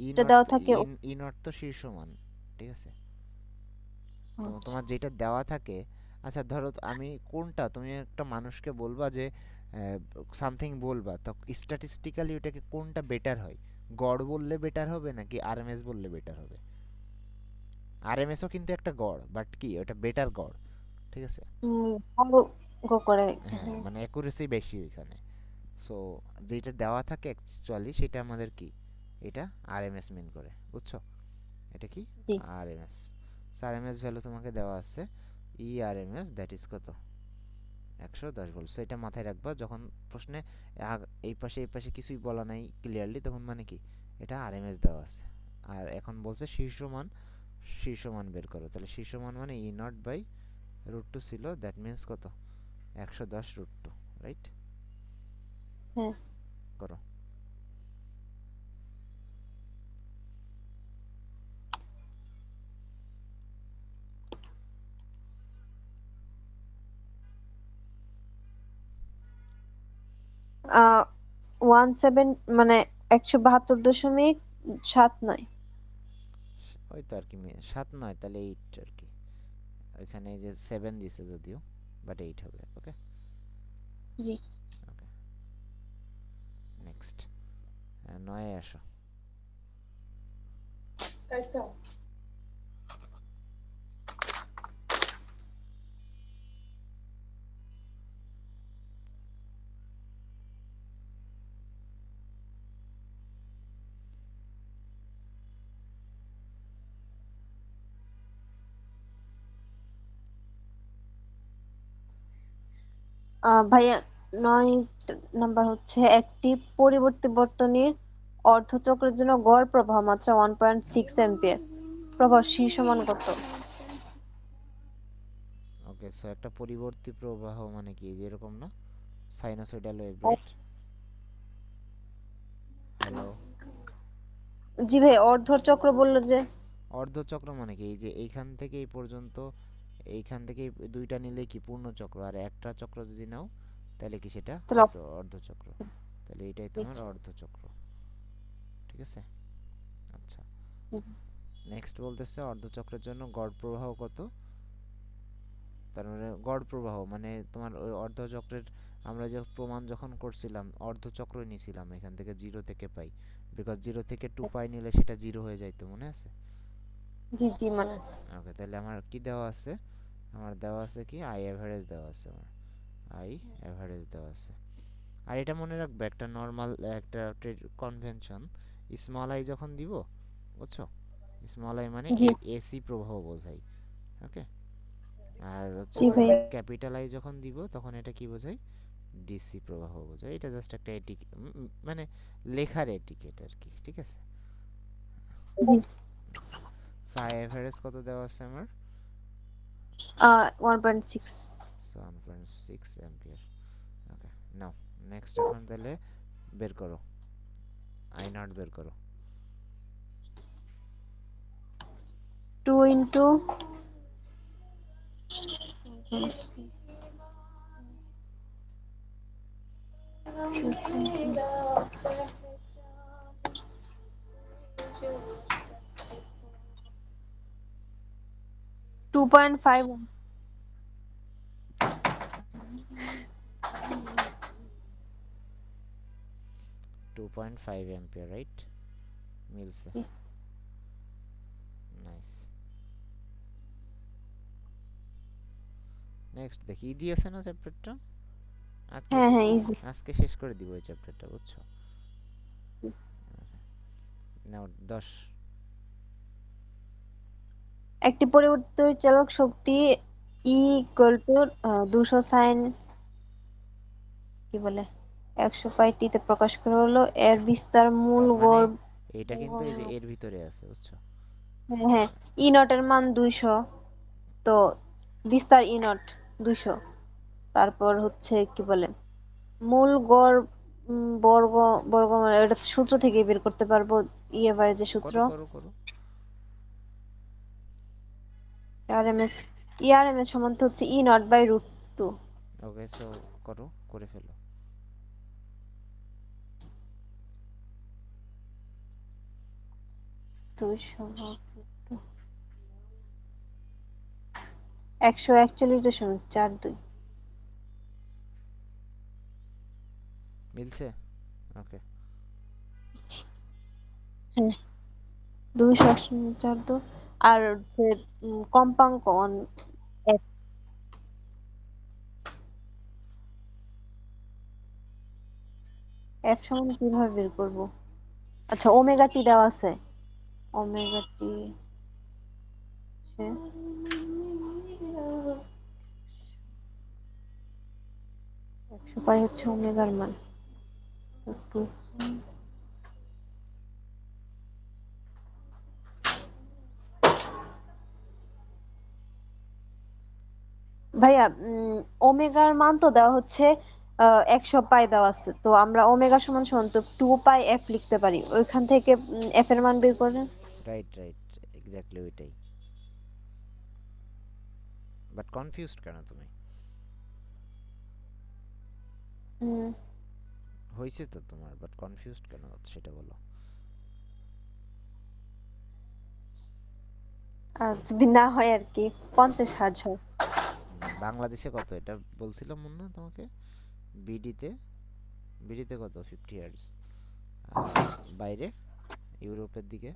ই এটা নট, দেওয়া থাকে ই নট তো শীর্ষ মান, ঠিক আছে? তো আচ্ছা তোমার যেটা দেওয়া থাকে, আচ্ছা ধরো আমি কোনটা, তুমি একটা মানুষকে বলবা যে সামথিং বলবা, তো স্ট্যাটিস্টিক্যালি ওটাকে কোনটা বেটার হয়, গড় বললে বেটার হবে নাকি আরএমএস বললে বেটার হবে? আরএমএসও কিন্তু একটা গড়, বাট কি ওটা বেটার গড়, ঠিক আছে? ভালো গো করে হ্যাঁ, হ্যাঁ মানে অ্যাকুরেসি বেশি ওইখানে। সো যেটা দেওয়া থাকে অ্যাকচুয়ালি সেটা আমাদের কি, এটা আরএমএস মিন করে, বুঝছো? এটা কি জি আরএমএস। আরএমএস ভ্যালু তোমাকে দেওয়া আছে, ই আরএমএস দ্যাট ইজ কত, 110 ভোল্ট। সো এটা মাথায় রাখবা যখন প্রশ্নে এই পাশে কিছুই বলা নাই ক্লিয়ারলি, তখন মানে কি এটা আরএমএস দেওয়া আছে। আর এখন বলছে শীর্ষ মান, শীর্ষ মান বের করো। তাহলে শীর্ষ মান মানে ই নট/√2 ছিল, দ্যাট মিন্স কত, 110√2, রাইট? হ্যাঁ করো। 17 মানে 172.79 ওই তো আর কি, 7 নয়, তাহলে 8 আর কি। ওইখানে এই যে 7 দিছে যদিও, বাট 8 হবে। ওকে, জি ওকে, নেক্সট 9 এ আসো। कैसे हो? ভাইয়া 9 নাম্বার হচ্ছে একটি পরিবর্তী বর্তনীর অর্ধচক্রের জন্য গড় প্রবাহ মাত্রা 1.6 অ্যাম্পিয়ার। প্রবাহ শীর্ষ মান কত? ওকে, সো একটা পরিবর্তী প্রবাহ মানে কি, যেরকম না সাইনোসয়েডাল ওয়েভ, রাইট? হ্যালো? জি ভাই অর্ধচক্র বললো যে অর্ধচক্র মানে কি, এই যে এইখান থেকে এই পর্যন্ত এইখান থেকে দুইটা নিলে কি পূর্ণ চক্র, আর একটা চক্র যদি নাও তাহলে কি সেটা তাহলে অর্ধচক্র। তাহলে এটাই তোমার অর্ধচক্র, ঠিক আছে। আচ্ছা, নেক্সট বলতেছে অর্ধচক্রের জন্য গড় প্রবাহ কত। তার মানে গড় প্রবাহ মানে তোমার ওই অর্ধচক্রের আমরা যে প্রমাণ যখন করছিলাম অর্ধচক্র নিয়েছিলাম এখান থেকে 0 থেকে পাই, বিকজ 0 থেকে 2 পাই নিলে সেটা 0 হয়ে যাইতো, মনে আছে? জি জি মানুষ। ওকে, তাহলে আমার কি দেওয়া আছে, আমার দেওয়া আছে কি আই এভারেজ দেওয়া আছে, আমার আই এভারেজ দেওয়া আছে। আর এটা মনে রাখবে একটা নর্মাল একটা কনভেনশন, স্মল আই যখন দিব, বুঝছো, স্মল আই মানে জি এসি প্রবাহ বোঝাই, ওকে। আর হচ্ছে জি ভাই। ক্যাপিটাল আই যখন দিব তখন এটা কি বোঝায়, ডিসি প্রবাহ বোঝায়। এটা জাস্ট একটা এটিকেট, মানে লেখার এটিকেট আর কি, ঠিক আছে। জি। সো আই এভারেজ কত দেওয়া আছে আমার, 1.6। So 1.6 ampere. Okay, now next এখন তাহলে বের করো, আই নট বের করো। 2 into two point five 2.5 ampere, right, মিলছে, নাইস। নেক্সট দেখি, ইজি আছে না চ্যাপ্টারটা, আজকে হ্যাঁ হ্যাঁ ইজি। আজকে শেষ করে দিব এই চ্যাপ্টারটা, বুঝছো। নাও 10। একটি পরিচালক শক্তি ই ইকুয়াল টু 200 সাইন কি বলে 100 পাই টি তে প্রকাশ করা হলো। এর বিস্তার মূল তার মানে গড়। এটা কিন্তু এই যে এর ভিতরে আছে, বুঝছো। হ্যাঁ হ্যাঁ, ই নটের মান 200, তো বিস্তার ই নট 200। তারপর হচ্ছে কি বলে মূল গড় বর্গ বর্গ মানে এটা তো সূত্র থেকে বের করতে পারবো, ই এভারেজের সূত্র। করো করো করো। আরএমএস, ই আরএমএস সমান তো হচ্ছে E not by root 2। Okay, so করো, করে ফেলো। 200 ভাগ 141.42। মিলছে, ওকে। হ্যাঁ 241.42। আর হচ্ছে কম্পাঙ্ক এফ, এফ সমান কিভাবে বের করব? আচ্ছা ওমেগা টি দেওয়া আছে, ওমেগা টি 100 পাই হচ্ছে ওমেগার মান। একটু ভাইয়া ওমেগার মান তো দেওয়া হচ্ছে 100 পাই দেওয়া আছে, তো আমরা ওমেগা সমান সমান তো 2 পাই এফ লিখতে পারি, ওইখান থেকে এফ এর মান বের করেন। রাইট রাইট, এক্স্যাক্টলি ওইটাই। বাট কনফিউজড কেন তুমি? হয়েছে তো তোমার, বাট কনফিউজড কেন হচ্ছে সেটা বলো। আর যদি না হয় আর কি 50 হার্জ হয়। বাংলাদেশে কত এটা বলছিলাম মনে না তোমাকে, বিডিতে, বিডিতে কত 50 হার্জ, আর বাইরে ইউরোপের দিকে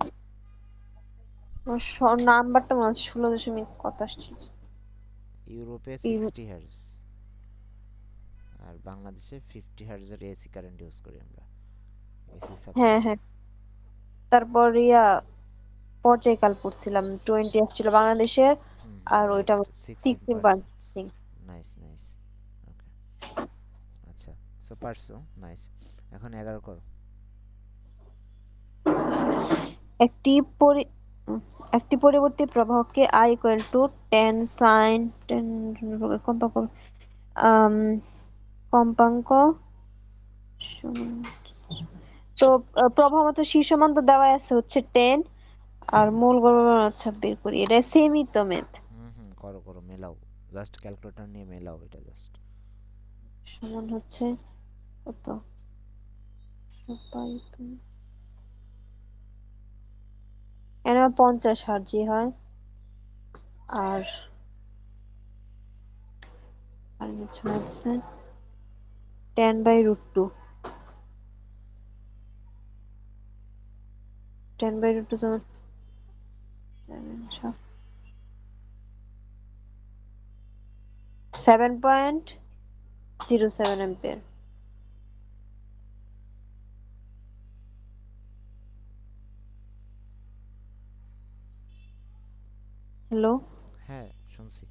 নাম্বারটা মনে আছে 16.87। ইউরোপে 60 হার্জ, আর বাংলাদেশে 50 হার্জের এসি কারেন্ট ইউজ করি আমরা, এসি হ্যাঁ সাপ্লাই। হ্যাঁ, তারপর পর্যায়কাল পড়ছিলাম 20 আসছিল বাংলাদেশের, আর ওইটা রাইট, 16 16 নাইস নাইস, ওকে। আচ্ছা, সো পারছো, নাইস। এখন 11 করো। একটি পরি উম, একটি পরিবর্তী প্রবাহকে I ইকুয়াল টু 10 সাইন 10 কম্পাঙ্ক আম, কম্পাঙ্ক সমান- তো প্রবাহ মতো শীর্ষ মান তো দেওয়া আছে হচ্ছে 10, আর মূল গড়, আচ্ছা বের করি, এটা সেমই তো ম্যাথ। হুম হুম, করো করো, মেলাও, জাস্ট ক্যালকুলেটর নিয়ে মেলাও এটা জাস্ট। সমান হচ্ছে কত, এর 50 হার্জি হয়, আর কিছু আছে 10/√2, 10/√2 যেমন 7.07 অ্যাম্পিয়ার। হ্যালো, হ্যাঁ শুনছি।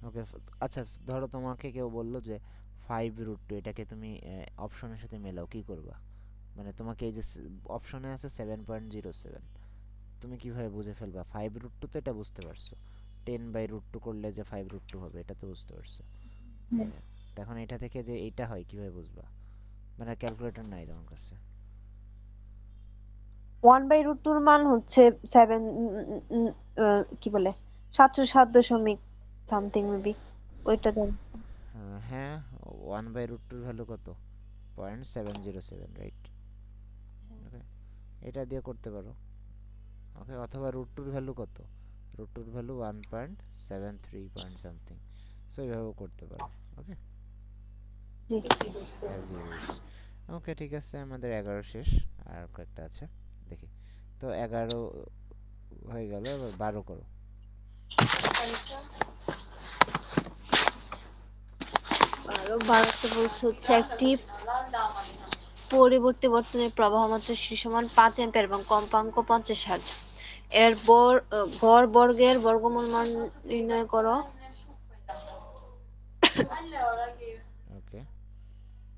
ওকে, আচ্ছা ধরো তোমাকে কেউ বললো যে 5√2, এটাকে তুমি অপশনের সাথে মেলাও, কি করবা? মানে তোমাকে এই যে অপশনে আছে 7.07, তুমি কিভাবে বুঝে ফেলবা 5√2? তো এটা বুঝতে পারছো, 10/√2 করলে যে 5√2 হবে এটা তো বুঝতে পারছো। তো এখন এটা থেকে যে এইটা হয় কিভাবে বুঝবা? মানে ক্যালকুলেটর নাই তোমার কাছে। 1/√2 এর মান হচ্ছে 7, কি বলে 707 সামথিং মেবি, ওইটা দেন। হ্যাঁ, 1/√2 ভ্যালু কত? 0.707, রাইট? ওকে, এটা দিয়ে করতে পারো। ওকে, অথবা √2 ভ্যালু কত? √2 ভ্যালু 1.73 পয়েন্ট সামথিং, সো এইভাবেও করতে পারো। ওকে, জি, অ্যাজ ইউ উইশ। ওকে ঠিক আছে, আমাদের 11 শেষ, আর কয়েকটা আছে দেখি। তো 11 হয়ে গেল, এবার 12 করো। আরো ভারতে বলছে হচ্ছে একটি পরবর্তী বর্তনীর প্রবাহ মাত্রা সি সমান 5 অ্যাম্পিয়ার এবং কম্পাঙ্ক 50 হার্জ। এর গড় বর্গের বর্গমূল মান নির্ণয় করো। ওকে,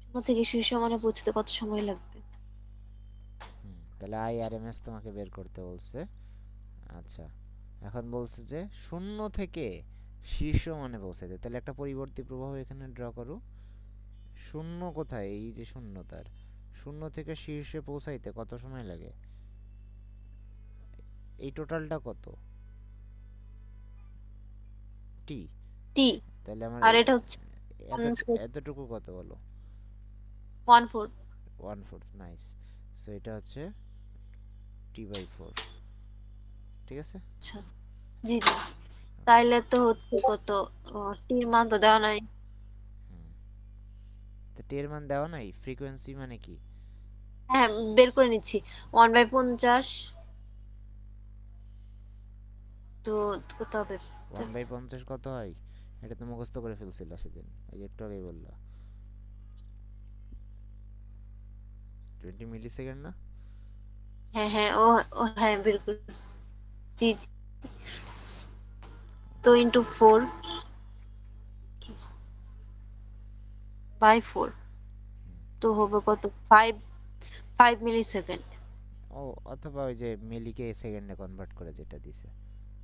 শূন্য থেকে শীর্ষ মানে পৌঁছতে কত সময় লাগবে? তাহলে আইআরএমএস তোমাকে বের করতে বলছে। আচ্ছা, এখন বলছে যে শূন্য থেকে শীর্ষ মানে পৌঁছাতে, তাহলে একটা পরিবর্তী প্রবাহ এখানে ড্র করো। শূন্য কোথায়? এই যে শূন্যতার, শূন্য থেকে শীর্ষে পৌঁছাইতে কত সময় লাগে? এই টোটালটা কত? টি। টি, তাহলে আমার আর এটা হচ্ছে এতটুকু কত বলো? 1/4। 1/4, নাইস। সো এটা হচ্ছে T/4, ঠিক আছে। আচ্ছা, জি জি, তাইলে তো হচ্ছে কত, টির মান তো দেওয়া নাই। তো টি এর মান দেওয়া নাই, ফ্রিকোয়েন্সি মানে কি? হ্যাঁ, বের করে নিচ্ছি। 1/50, তো কত হবে? 1/50 কত হয়? এটা তো মুখস্থ করে ফেলছিল সেদিন, ওই যে একটু আগেই বললা, 20 মিলি সেকেন্ড না? হ্যাঁ হ্যাঁ, ও ও হ্যাঁ, বের করছি। জি জি, তো ইন্টু 4/4, তো হবে কত, 5 মিলি সেকেন্ড। ও, অথবা ওই যে মিলিকে সেকেন্ডে কনভার্ট করে যেটা দিছে।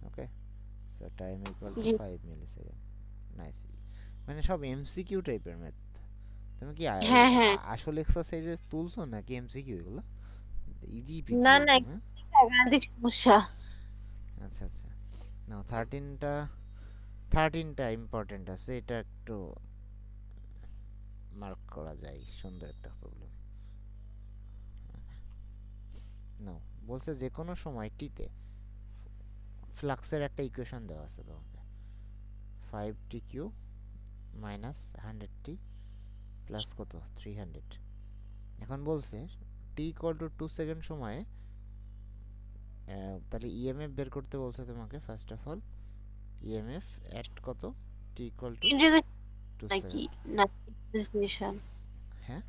Okay, so time equal to জি, 5 মিলি সেকেন্ড। নাইস। মানে সব এমসিকিউ টাইপের ম্যাথ। তুমি কি হ্যাঁ হ্যাঁ, আসল এক্সারসাইজে তুলছো নাকি এমসিকিউ এগুলো? ইজি পিজি না না, একদম, হ্যাঁ। গাণিতিক সমস্যা। আচ্ছা আচ্ছা, নাও 13টা ইম্পর্টেন্ট আছে, এটা একটু মার্ক করা যায়, সুন্দর একটা প্রবলেম। নাও, বলছে যে কোনো সময় টিতে ফ্লাক্সের একটা ইকুয়েশন দেওয়া আছে তোমাকে, 5t³ মাইনাস 100t প্লাস কত 300। এখন বলছে t = 2 সেকেন্ড সময়ে, তাহলে ইএমএফ বের করতে বলছে তোমাকে। ফার্স্ট অফ অল ইএমএফ এট কত, ইন্টিগ্রেশন 2 নাকি, সেকেন্ড। না ডিফারেন্সিয়েশন? হ্যাঁ,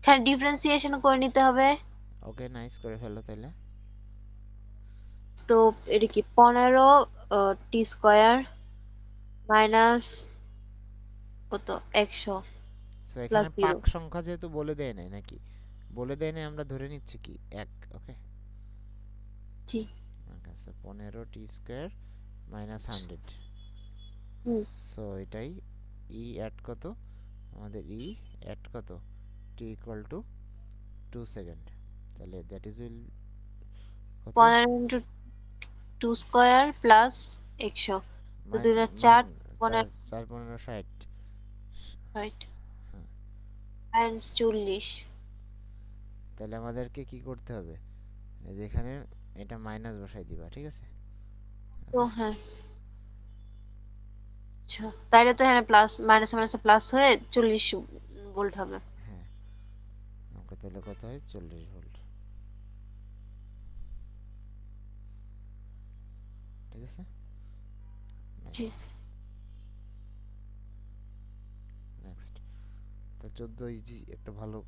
হ্যাঁ, ডিফারেন্সিয়েশন করে নিতে হবে। ওকে, নাইস, করে ফেলো তাহলে। তো এটা কি 15 টি স্কয়ার মাইনাস কত, 100 সো প্লাস এখানে 0। পাক সংখ্যা যেহেতু বলে দেয় নাই নাকি, বলে দেয় নাই, আমরা ধরে নিচ্ছি কি 1। ওকে, জি, আচ্ছা, 15t² মাইনাস 100। হুম, সো এটাই ই অ্যাট কত, আমাদের ই অ্যাট কত, t = 2 সেকেন্ড। তাহলে দ্যাট ইজ উইল কত, 15 × 2 স্কয়ার প্লাস 100 তো মাইন 2004 15 4 15 60 60 হ্যাঁ, মাইনাস 40 তাহলে আমাদেরকে কি করতে হবে, এই যে এখানে এটা মাইনাস বসাই দিবা, ঠিক আছে? তো হ্যাঁ আচ্ছা তাইলে তো এখানে প্লাস মাইনাস মাইনাসে প্লাস হয়ে 40 ভোল্ট হবে। হ্যাঁ, আমাকে তাহলে কত হয়, 40 ভোল্ট, ঠিক আছে? নাইস। জি নেক্সট, তা 14 ইজি একটা ভালো,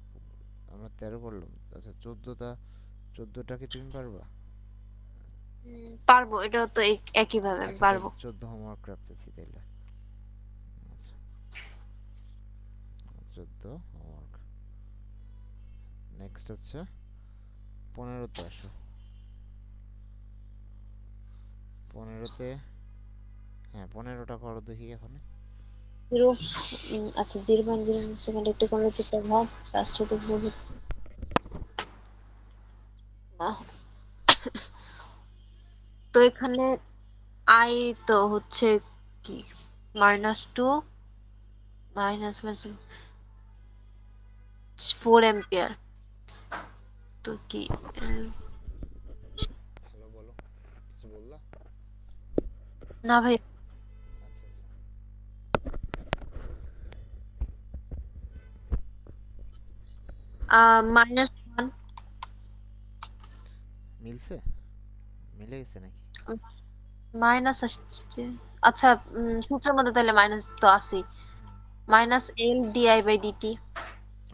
আমরা 13 করলাম, আচ্ছা 14টা কি তুমি পারবা? পারবো, এটা তো একই ভাবে আমি আচ্ছা পারবো। তাহলে 14 হোমওয়ার্ক রাখতেছি তাইলে। আচ্ছা 14 হোমওয়ার্ক। নেক্সট হচ্ছে 15তে আসো। 15তে, হ্যাঁ 15টা করো দেখি এখন। জিরো আচ্ছা 0.01 সেকেন্ড একটু করলে তো প্রভাব রাষ্ট্রতে বহুত তো এখানে আই তো হচ্ছে কি -2 মাইনাস 4 এম্পিয়ার তো কি হ্যালো বলো, কিছু বললা? না ভাই আচ্ছা আচ্ছা, -1 মিলছে, মিলে গেছে নাকি? মাইনাস আসছে। আচ্ছা সূত্রের মধ্যে তাহলে মাইনাস তো আছেই। Minus L DI by DT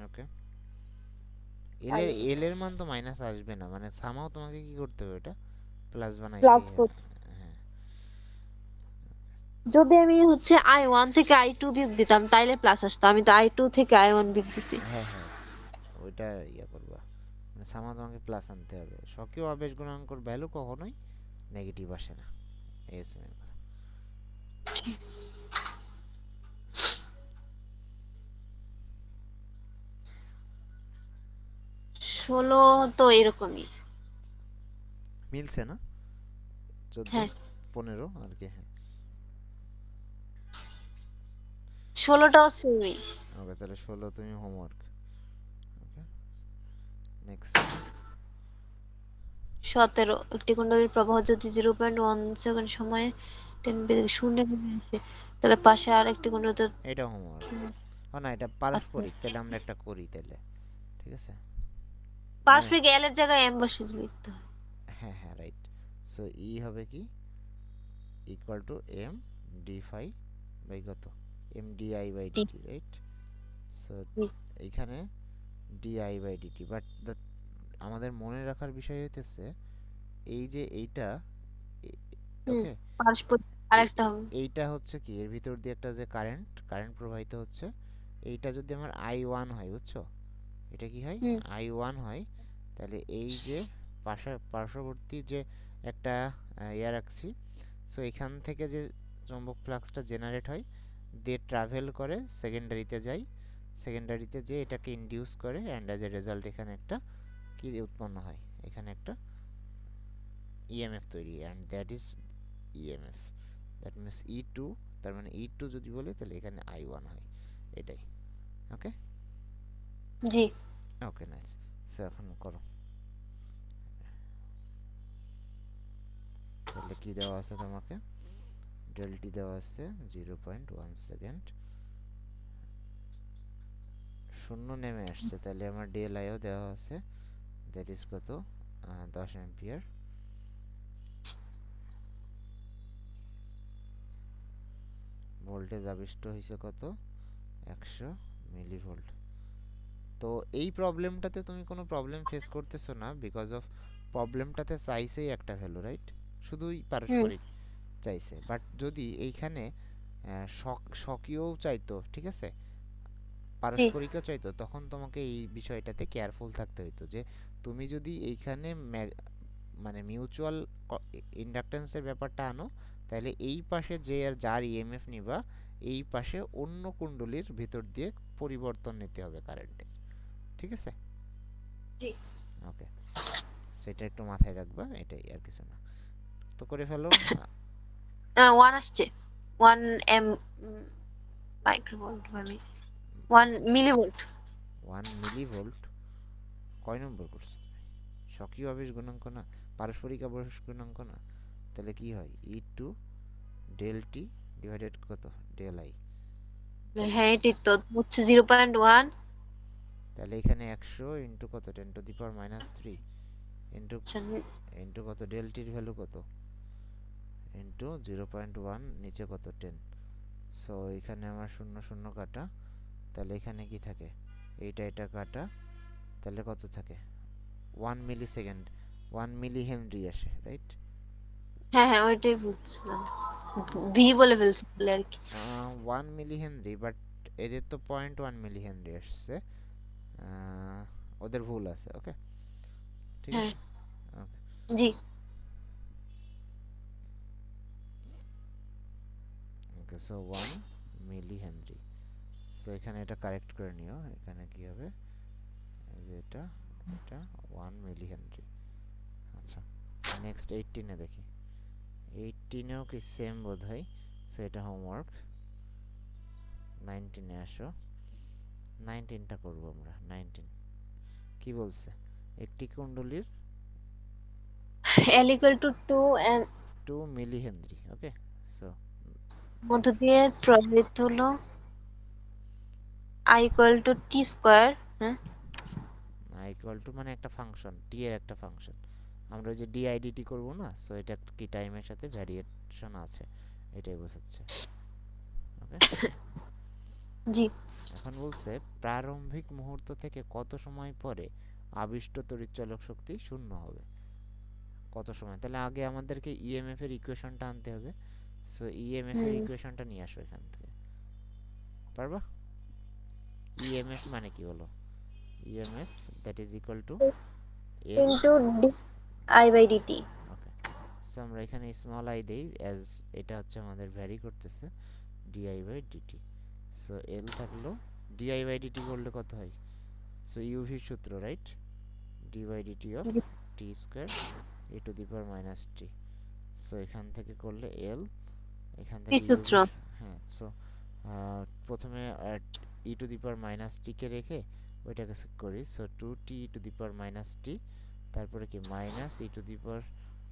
okay, L তাই এর এল এর মান তো মাইনাস আসবে না, মানে সামাও তোমাকে কি করতে হবে, এটা প্লাস বানাইতে। প্লাস হ্যাঁ যদি আমি হচ্ছে I1 থেকে I2 বিয়োগ দিতাম তাইলে প্লাস আসতো, আমি তো I2 থেকে I1 বিয়োগ দিছি। হ্যাঁ হ্যাঁ, ওইটা ইয়া করবা, মানে সামা তোমাকে প্লাস আনতে হবে। স্বকীয় আবেশ গুণাঙ্কর ভ্যালু কখনোই নেগেটিভ আসে না, এই হচ্ছে main কথা। 16 তো এরকমই। মিলছে না, 14 হ্যাঁ 15 আর কি, হ্যাঁ 16টাও সেমই। ওকে, তাহলে 16 তুমি হোমওয়ার্ক। ওকে নেক্সট, 17 একটি কুণ্ডলীর প্রবাহ যদি 0.1 সেকেন্ড সময়ে 10 বেগে শূন্যে নেমে আসে তাহলে পাশে আর একটি কুণ্ডলীতে এটা হোমওয়ার্ক। ও না, এটা আচ্ছা পারস্পরিক, তাহলে আমরা একটা করি তাহলে, ঠিক আছে? মানে পারস্পরিক এল এর জায়গায় এম বসিয়ে লিখতে হয়। হ্যাঁ হ্যাঁ রাইট, সো ই হবে কি equal to M D phi by কত, M D I by T DT, right? So এইখানে D I by DT, but আমাদের মনে রাখার বিষয় হইতেছে এই যে এইটা, হুম ওকে, পারস্পরিক আরেকটা হবে। এইটা হচ্ছে কি এর ভিতর দিয়ে একটা যে কারেন্ট কারেন্ট প্রবাহিত হচ্ছে, এইটা যদি আমার I1 হয়, বুঝছো? এটা কি হয়, হুম I1 হয়, তাহলে এই যে পার্শ্ববর্তী যে একটা ইয়া রাখছি, সো এখান থেকে যে চৌম্বক ফ্লাক্সটা জেনারেট হয়, দিয়ে ট্রাভেল করে সেকেন্ডারিতে যায়, সেকেন্ডারিতে যে এটাকে ইনডিউস করে, অ্যান্ড অ্যাজ এ রেজাল্ট এখানে একটা কি উৎপন্ন হয়, এখানে একটা ইএমএফ তৈরি, and that is EMF, that means E two, তার মানে ই টু যদি বলে তাহলে এখানে I1 হয়, এটাই। ওকে জি ওকে নাইস, সো এখন করো, তাহলে কি দেওয়া আছে তোমাকে, ডেলটি দেওয়া আছে 0.1 সেকেন্ড, শূন্য নেমে আসছে, তাহলে আমার ডিএলআইও দেওয়া আছে, দ্যাট ইজ কত, 10 এম্পিয়ার, ভোল্টেজ আবিষ্ট হয়েছে কত, 100 মিলিভোল্ট। তো এই প্রবলেমটাতে তুমি কোনো প্রবলেম ফেস করতেছো না, বিকজ অফ প্রবলেমটাতে চাইছেই একটা ভ্যালু, রাইট? শুধুই হুম পারস্পরিক চাইছে, বাট যদি এইখানে স্বকীয়ও চাইতো, ঠিক আছে, জি পারস্পরিকও চাইতো, তখন তোমাকে এই বিষয়টাতে কেয়ারফুল থাকতে হতো যে তুমি যদি এইখানে মানে মিউচুয়াল ইন্ডাকটেন্সের ব্যাপারটা আনো, তাহলে এই পাশে যে আর যার ইএমএফ নিবা, এই পাশে অন্য কুণ্ডলীর ভিতর দিয়ে পরিবর্তন নিতে হবে কারেন্টে, ঠিক আছে? জি ওকে, সেটা একটু মাথায় রাখবা, এটাই আর কিছু না। তো করে ফেলো। 1 আসছে 1 এম মাইক্রোভোল্ট মানে 1 মিলিভোল্ট 1 মিলিভোল্ট কয় নম্বর করছো তুমি? স্বকীয় আবেশ গুণাঙ্ক না, পারস্পরিক আবেশ গুণাঙ্ক না, তাহলে কি হয় ই টু ডেল টি ডিভাইডেড কত ডেল আই। হ্যাঁ এটাই তো হচ্ছে 0.1 তাহলে এখানে 100 ইন্টু কত 10⁻³ ইন্টু ইন্টু কত ডেল টির ভ্যালু কত ইন্টু 0.1 নিচে কত 10। সো এখানে আমার শূন্য শূন্য কাটা, তাহলে এখানে কি থাকে এটা কাটা, তাহলে কত থাকে 1 মিলি সেকেন্ড 1 মিলি হেনরি আসে, রাইট? হ্যাঁ হ্যাঁ ওইটাই বুঝছিলাম ভি বলে ফেলছি বলে আর কি 1 মিলি হেনরি, বাট এদের তো 0.1 মিলি হেনরি আসছে, ওদের ভুল আছে। ওকে, ঠিক হ্যাঁ আছে। ওকে জি ওকে, সো 1 মিলি হেনরি। সো এখানে এটা কারেক্ট করে নিও, এখানে কি হবে এই যে এটা এটা 1 মিলি হেনরি। আচ্ছা, নেক্সট 18 এ দেখি। 18 এও কি সেম বোধহয়। সো এটা হোমওয়ার্ক। 19 এ আসো, 19টা করব আমরা। 19 কি বলছে, একটি কুণ্ডলীর L equal to 2 and 2 milli henry. Okay, so মধ্য দিয়ে প্রবাহিত হলো I equal to T square হ্যাঁ আই ইকুয়াল টু মানে একটা ফাংশন, টি এর একটা ফাংশন। আমরা ওই যে ডিআইডিটি করব না, সো এটা কি টাইমের সাথে ভ্যারিয়েশন আছে, এটাই বোঝাচ্ছে। ওকে, জি এখন বলছে প্রারম্ভিক মুহূর্ত থেকে কত সময় পরে আবিষ্ট তড়িৎচলক শক্তি শূন্য হবে। কত সময়, তাহলে আগে আমাদেরকে ইএমএফ এর ইকুয়েশনটা আনতে হবে। সো ইএমএফ এর ইকুয়েশনটা নিয়ে আসো এখান থেকে, পারবা? ইএমএফ মানে কি বলো? EMF that is equal to L. Into I by dt okay, so আমরা এখানে স্মল আই দেই, অ্যাজ এটা হচ্ছে আমাদের ভ্যারি করতেছে ডিআই বাই ডিটি। সো এল থাকলো, ডিআই বাই ডিটি করলে কত হয়, সো ইউভির সূত্র, right? D by DT of T square E to the power minus T. So এখান থেকে করলে এল, এখান কি থেকে সূত্র ইউভি। হ্যাঁ, সো প্রথমে ই টু দি পাওয়ার মাইনাস টিকে রেখে ওইটাকে করি। So 2t E to the power minus T, তারপরে কি minus E to the power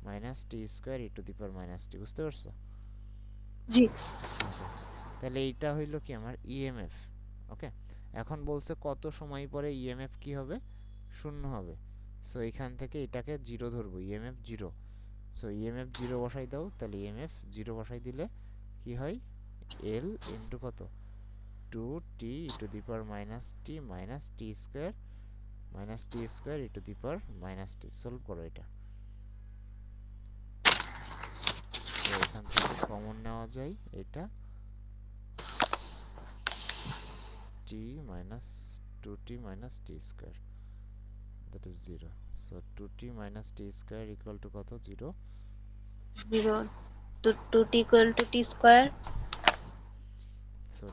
minus T square E to the power minus T. বুঝতে পারছো? জি ওকে, তাহলে এইটা হইলো কি আমার ইএমএফ। ওকে, এখন বলছে কত সময় পরে ইএমএফ কি হবে, শূন্য হবে। সো এখান থেকে এটাকে জিরো ধরবো, EMF zero. So EMF zero বসাই দাও, তাহলে ইএমএফ জিরো বসাই দিলে কি হয়, এল ইন্টু কত 2t E to the power minus T square E to the power minus T. Solve করো এটা। সো এখান থেকে কমন নেওয়া যায় এটা, t minus 2t minus t square, that is 0. So 2t minus t square equal to কত 0। 0 তো 2t equal to t square So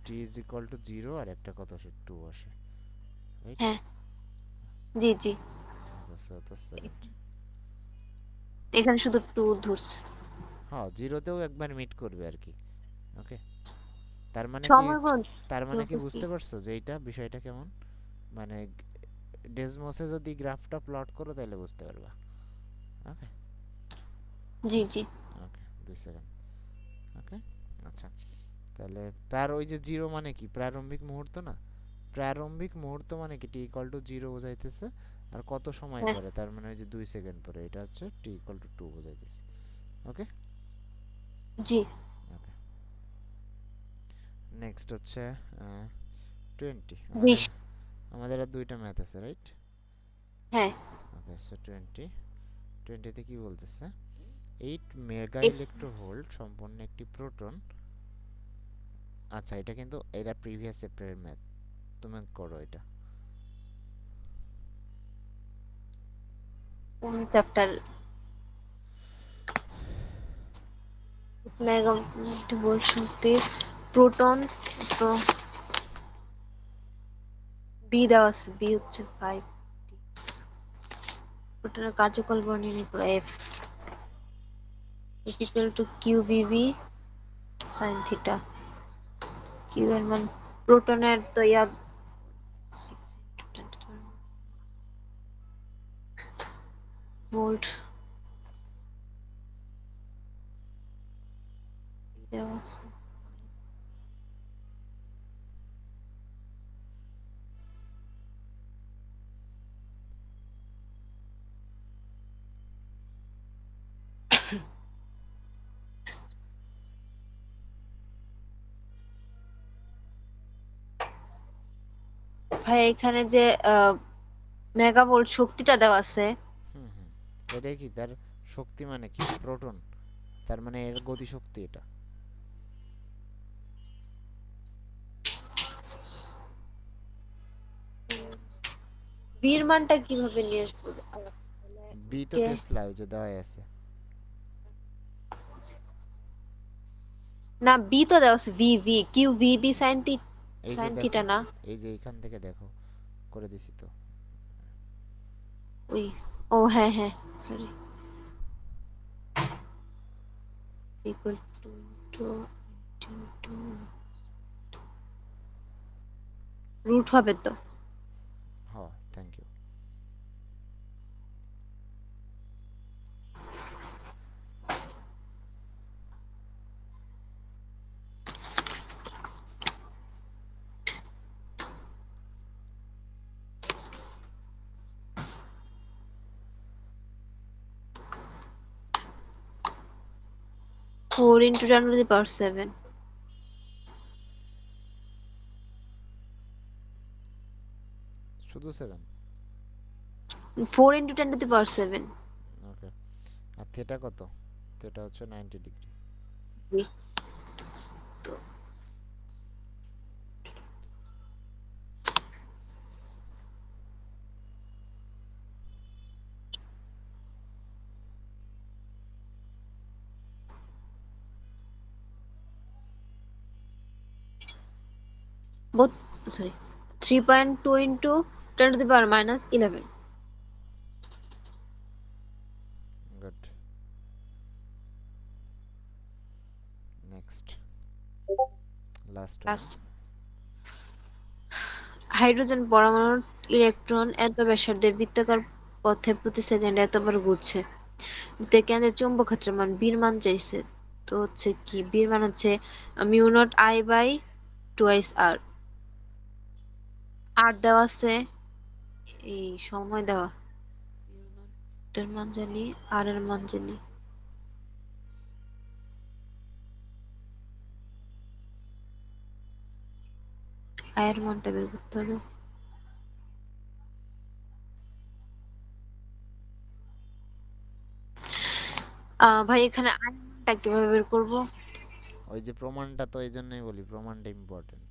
t is equal to 0 আর একটা কত আসে 2 আসে, রাইট? হ্যাঁ জি জি সো তো সেকেন্ড। এখানে শুধু 2 ধরছে হ্যাঁ, জিরোতেও একবার মিট করবে আর কি। ওকে, তার মানে কি, সময় কোন তার মানে কি বুঝতে পারছো যে এইটা বিষয়টা কেমন, মানে ডেসমোসে যদি গ্রাফটা প্লট করো তাহলে বুঝতে পারবা। ওকে জি জি ওকে, 2 সেকেন্ড। ওকে, আচ্ছা, তাহলে ওই যে জিরো মানে কি প্রারম্ভিক মুহূর্ত না, প্রারম্ভিক মুহূর্ত মানে কি টি ইকুয়াল টু জিরো বোঝাইতেছে, আর কত সময় হ্যাঁ পরে, তার মানে ওই যে 2 সেকেন্ড পরে, এটা হচ্ছে টি ইকুয়াল টু 2 বোঝাইতেছে। ওকে জি ওকে, নেক্সট হচ্ছে 20। 20 আমাদের আর দুইটা ম্যাথ আছে, রাইট? হ্যাঁ ওকে, সো 20 তে কি বলতেছে, 8 মেগা এ- ইলেকট্রোভোল্ট সম্পন্ন একটি প্রোটন। আচ্ছা, এটা কিন্তু এটা প্রিভিয়াস চ্যাপ্টারের ম্যাথ, তুমি করো এটা। কোন চ্যাপ্টার মেগা বলতে প্রোটন তো বি দেওয়া আছে বি হচ্ছে 5 প্রোটনের কার্যকর বর্ণনী F equal to QVB sine theta. Q এর মান প্রোটনের তো ভোল্ট দেওয়া আছে। ভাই এখানে যে মেগাভোল্ট শক্তিটা দেওয়া আছে, হুম হুম এটাই কি তার শক্তি মানে কি প্রোটন, তার মানে এর গতি শক্তি এটা। বির মানটা কিভাবে নিয়ে আসবো? বি তো কে টেসলা ওই যে দেওয়াই আছে। না, বি তো দেওয়া আছে, V V Q V B sine এই যে সাইন দেখো, থিটা না? এই যে এখান থেকে দেখো, করে দিছি তো। ওই, ও হ্যাঁ হ্যাঁ, সরি। ইকুয়াল টু রুট হবে তো। হ, thank you. 4 into 10 to the power 7। শুধু 7? 4 into 10 to the power 7। Okay. আর থিটা কত? থিটা হচ্ছে 90 ডিগ্রি। তো both, sorry, 3.2 into 10 to the power minus 11। Good. Next, last one. Last, hydrogen পরমাণুর electron এত ব্যাসার্ধের বৃত্তাকার পথে প্রতি সেকেন্ডে এতবার ঘুরছে। তে কেন্দ্রের চৌম্বক ক্ষেত্রের মান বির মান চাইছে। তো হচ্ছে কি, বির মান হচ্ছে mu not I by twice R. আর দেওয়া আছে, এই সময় দেওয়া, মিউ নট এর মান জানি, আর এর মান জানি। আয়ের মানটা বের করতে হবে। ভাই এখানে আয়ের মানটা কিভাবে বের করব? ওই যে প্রমাণটা, তো এই জন্যই বলি প্রমাণটা ইম্পর্টেন্ট।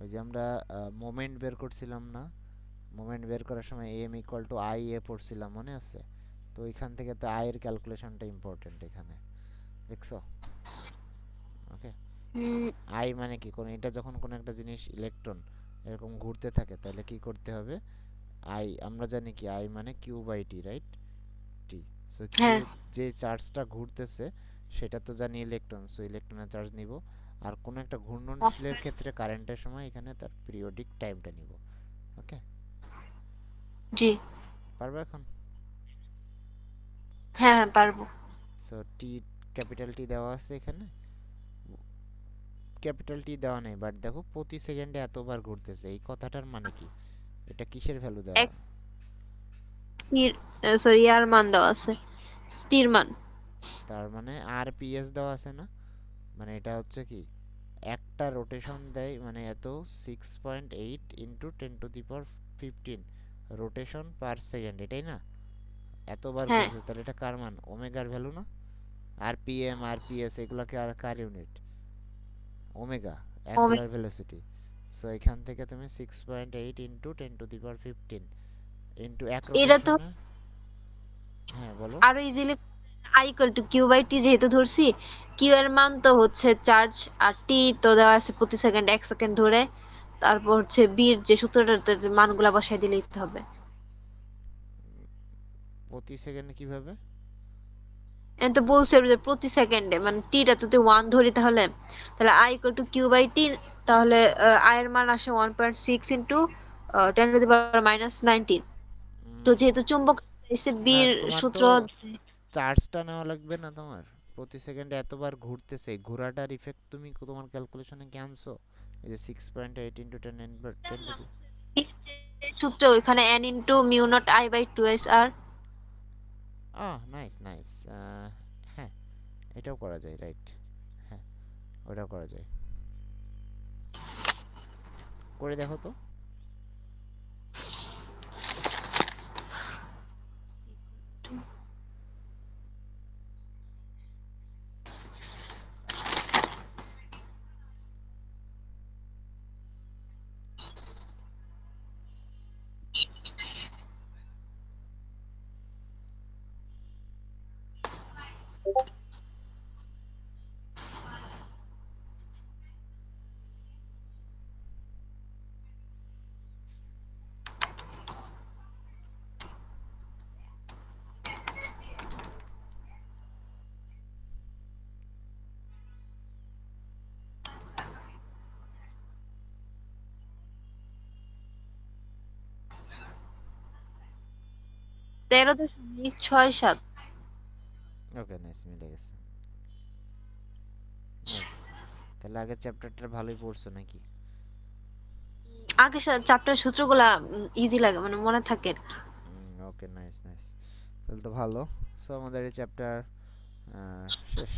ওই যে আমরা মোমেন্ট বের করছিলাম না, মোমেন্ট বের করার সময় M equal to I A পড়ছিলাম, মনে আছে? তো ওইখান থেকে তো আই এর ক্যালকুলেশনটা ইম্পর্টেন্ট এখানে, দেখছো? ওকে। হুম, আই মানে কি, কোন এটা যখন কোন একটা জিনিস ইলেকট্রন এরকম ঘুরতে থাকে তাহলে কি করতে হবে? আই আমরা জানি কি আই মানে Q by T, right? T. So Q, হ্যাঁ যে চার্জটা ঘুরতেছে সেটা তো জানি ইলেকট্রন, সো ইলেকট্রনের চার্জ নিব। আর কোন একটা ঘূর্ণনশীলের ক্ষেত্রে কারেন্টের সময় এখানে তার পিরিয়ডিক টাইমটা নিব। ওকে, জি, পারবে এখন? হ্যাঁ হ্যাঁ পারবো। সো টি, ক্যাপিটাল টি দেওয়া আছে এখানে, ক্যাপিটাল টি দেওয়া নেই, বাট দেখো প্রতি সেকেন্ডে এতবার ঘুরতেছে, এই কথাটার মানে কি? এটা কিসের ভ্যালু দেওয়া? এক টির, সরি, আর মান দেওয়া আছে, টির মান। তার মানে আর পিএস দেওয়া আছে না, মানে এটা হচ্ছে কি একটা রোটেশন দেয় মানে এত 6.8 ইন্টু 10⁻15 রোটেশন পার সেকেন্ড, এটাই না? এতবার হ্যাঁ, ঘুরছে, তাহলে এটা কার মান? ওমেগার ভ্যালু না? আরপিএম আরপিএস এগুলোকে আর কার unit? Omega, angular velocity. So এখান থেকে তুমি 6.8 ইন্টু 10⁻15 ইন্টু এক এটা তো রোটেশনে। হ্যাঁ বলো। আরো easily, I equal to Q by T যেহেতু ধরছি, কিউ এর মান তো হচ্ছে চার্জ, আর টি তো দেওয়া আছে প্রতি সেকেন্ড 1 সেকেন্ড ধরে। তারপর হচ্ছে বির যে সূত্রটাতে যে মানগুলা বসাই দিলেই হবে। প্রতি সেকেন্ডে কিভাবে? এখানে তো বলছে যে প্রতি সেকেন্ডে, মানে টিটা যদি 1 ধরি তাহলে তাহলে i equal to Q by T, তাহলে i এর মান আসে 1.6 into 10 to the power minus 19। তো উম, যেহেতু চুম্বক না বির তোমার তো সূত্র। চার্জটা নেওয়া লাগবে না তোমার? প্রতি সেকেন্ডে এতবার ঘুরতেছে, ঘোরাটার ইফেক্ট তুমি তোমার ক্যালকুলেশনে কি আনছো? এই যে 6.8 ইন্টু 10 টু দি সূত্র ওইখানে n into mu naught i by 2s আর। Nice nice. হ্যাঁ, এটাও করা যায়, রাইট। হ্যাঁ, ওটাও করা যায়, করে দেখো তো। 13.67। ওকে, নাইস, মিলে গেছে। নাইস। তাহলে আগের চ্যাপ্টারটা ভালোই পড়ছো নাকি? আগে চ্যাপ্টার সূত্রগুলা ইজি লাগে, মানে মনে থাকে আর কি। ওকে, নাইস নাইস। তাহলে তো ভালো। সো আমাদের এই চ্যাপ্টার শেষ।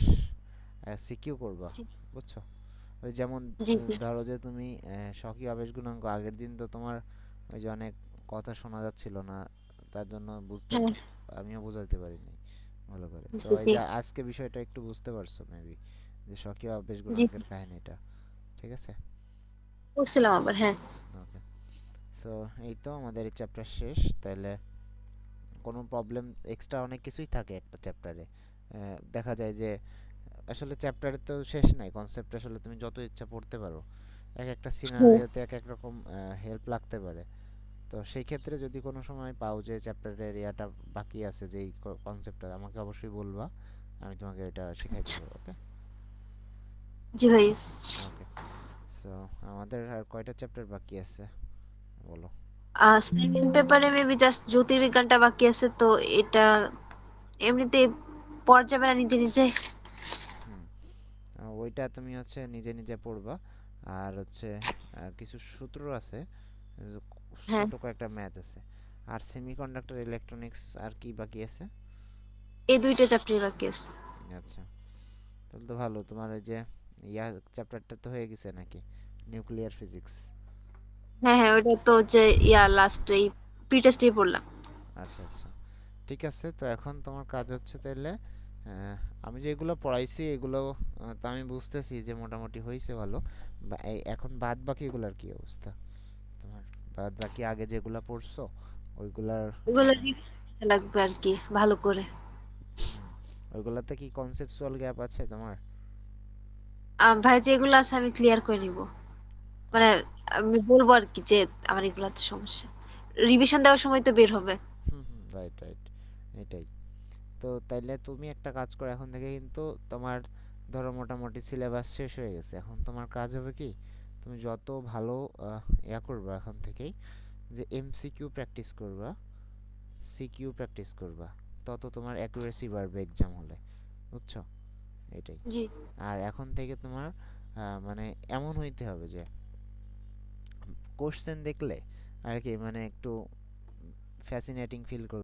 সিকিউ করবা, জি বুঝছো? ওই যেমন জি জি। ধরো যে তুমি স্বকীয় আবেশ গুণাঙ্ক, আগের দিন তো তোমার ওই যে অনেক কথা শোনা যাচ্ছিল না, তার জন্য হ্যাঁ আমিও বুঝাইতে পারিনি ভালো করে। তো জি এই জি যে আজকে বিষয়টা একটু বুঝতে পারছো মেবি, যে স্বকীয় আবেশ জি গুণাঙ্কের কাহিনীটা। ঠিক আছে, পড়ছিলাম আবার, হ্যাঁ। ওকে। সো এই তো আমাদের এই চ্যাপ্টার শেষ। তাহলে কোনো প্রবলেম, এক্সট্রা অনেক কিছুই থাকে একটা চ্যাপ্টারে। দেখা যায় যে আসলে চ্যাপ্টারে তো শেষ নাই, কনসেপ্ট আসলে তুমি যত ইচ্ছা পড়তে পারো। এক একটা হুম। সিনারিওতে এক এক রকম হেল্প লাগতে পারে। তো সেই ক্ষেত্রে যদি কোনো সময় পাও যে চ্যাপ্টারের এরিয়াটা বাকি আছে, যেই কনসেপ্টটা, আমাকে অবশ্যই বলবা, আমি তোমাকে এটা শেখাই আচ্ছা, দেবো। ওকে, জি ভাই। ওকে। সো আমাদের আর কয়টা চ্যাপ্টার বাকি আছে বলো? সেকেন্ড পেপারে মেবি জাস্ট জ্যোতির্বিজ্ঞানটা বাকি আছে, তো এটা এমনিতে পড়া যাবে না নিজে নিজে। হুম, ওইটা তুমি হচ্ছে নিজে নিজে পড়বা। আর হচ্ছে কিছু সূত্র আছে, যে হ্যাঁ, ছোট কয়েকটা ম্যাথ আছে। আর সেমিকন্ডাক্টর, ইলেকট্রনিক্স, আর কি বাকি আছে? এই দুইটা চ্যাপ্টার বাকি আছে। আচ্ছা, তাহলে তো ভালো। তোমার ওই যে ইয়া চ্যাপ্টারটা তো হয়ে গেছে নাকি, নিউক্লিয়ার ফিজিক্স? হ্যাঁ হ্যাঁ, ওটা তো যে লাস্ট এই প্রি টেস্টেই পড়লাম। আচ্ছা আচ্ছা, ঠিক আছে। তো এখন তোমার কাজ হচ্ছে তাহলে, আহ, আমি যেগুলো পড়াইছি এগুলো তো আমি বুঝতেছি যে মোটামুটি হয়েছে ভালো। এখন বাদ বাকিগুলোর কি অবস্থা তোমার? বাদ বাকি আগে যেগুলো পড়ছো ওইগুলার ওগুলো রিভিশন লাগবে আর কি, ভালো করে। হুম, ওইগুলাতে কি কনসেপচুয়াল গ্যাপ আছে তোমার? ভাই যেগুলো আছে আমি ক্লিয়ার করে নিব, মানে আচ্ছা, আমি বলবো আর কি যে আমার এগুলাতে সমস্যা, রিভিশন দেওয়ার সময় তো বের হবে। হুম হুম, রাইট রাইট, এটাই। তো তাইলে তুমি একটা কাজ করো, এখন থেকে কিন্তু তোমার ধরো মোটামুটি সিলেবাস শেষ হয়ে গেছে। এখন তোমার কাজ হবে কি, তুমি যত ভালো ইয়া করবা এখন থেকেই, যে এমসিকিউ প্র্যাকটিস করবা, সিকিউ প্র্যাকটিস করবা, তত তোমার অ্যাকুরেসি বাড়বে এক্সাম হলে, বুঝছো? এটাই। জি। আর এখন থেকে তোমার মানে এমন হইতে হবে যে কোশ্চেন দেখলে আর কি মানে একটু ফ্যাসিনেটিং ফিল করবে।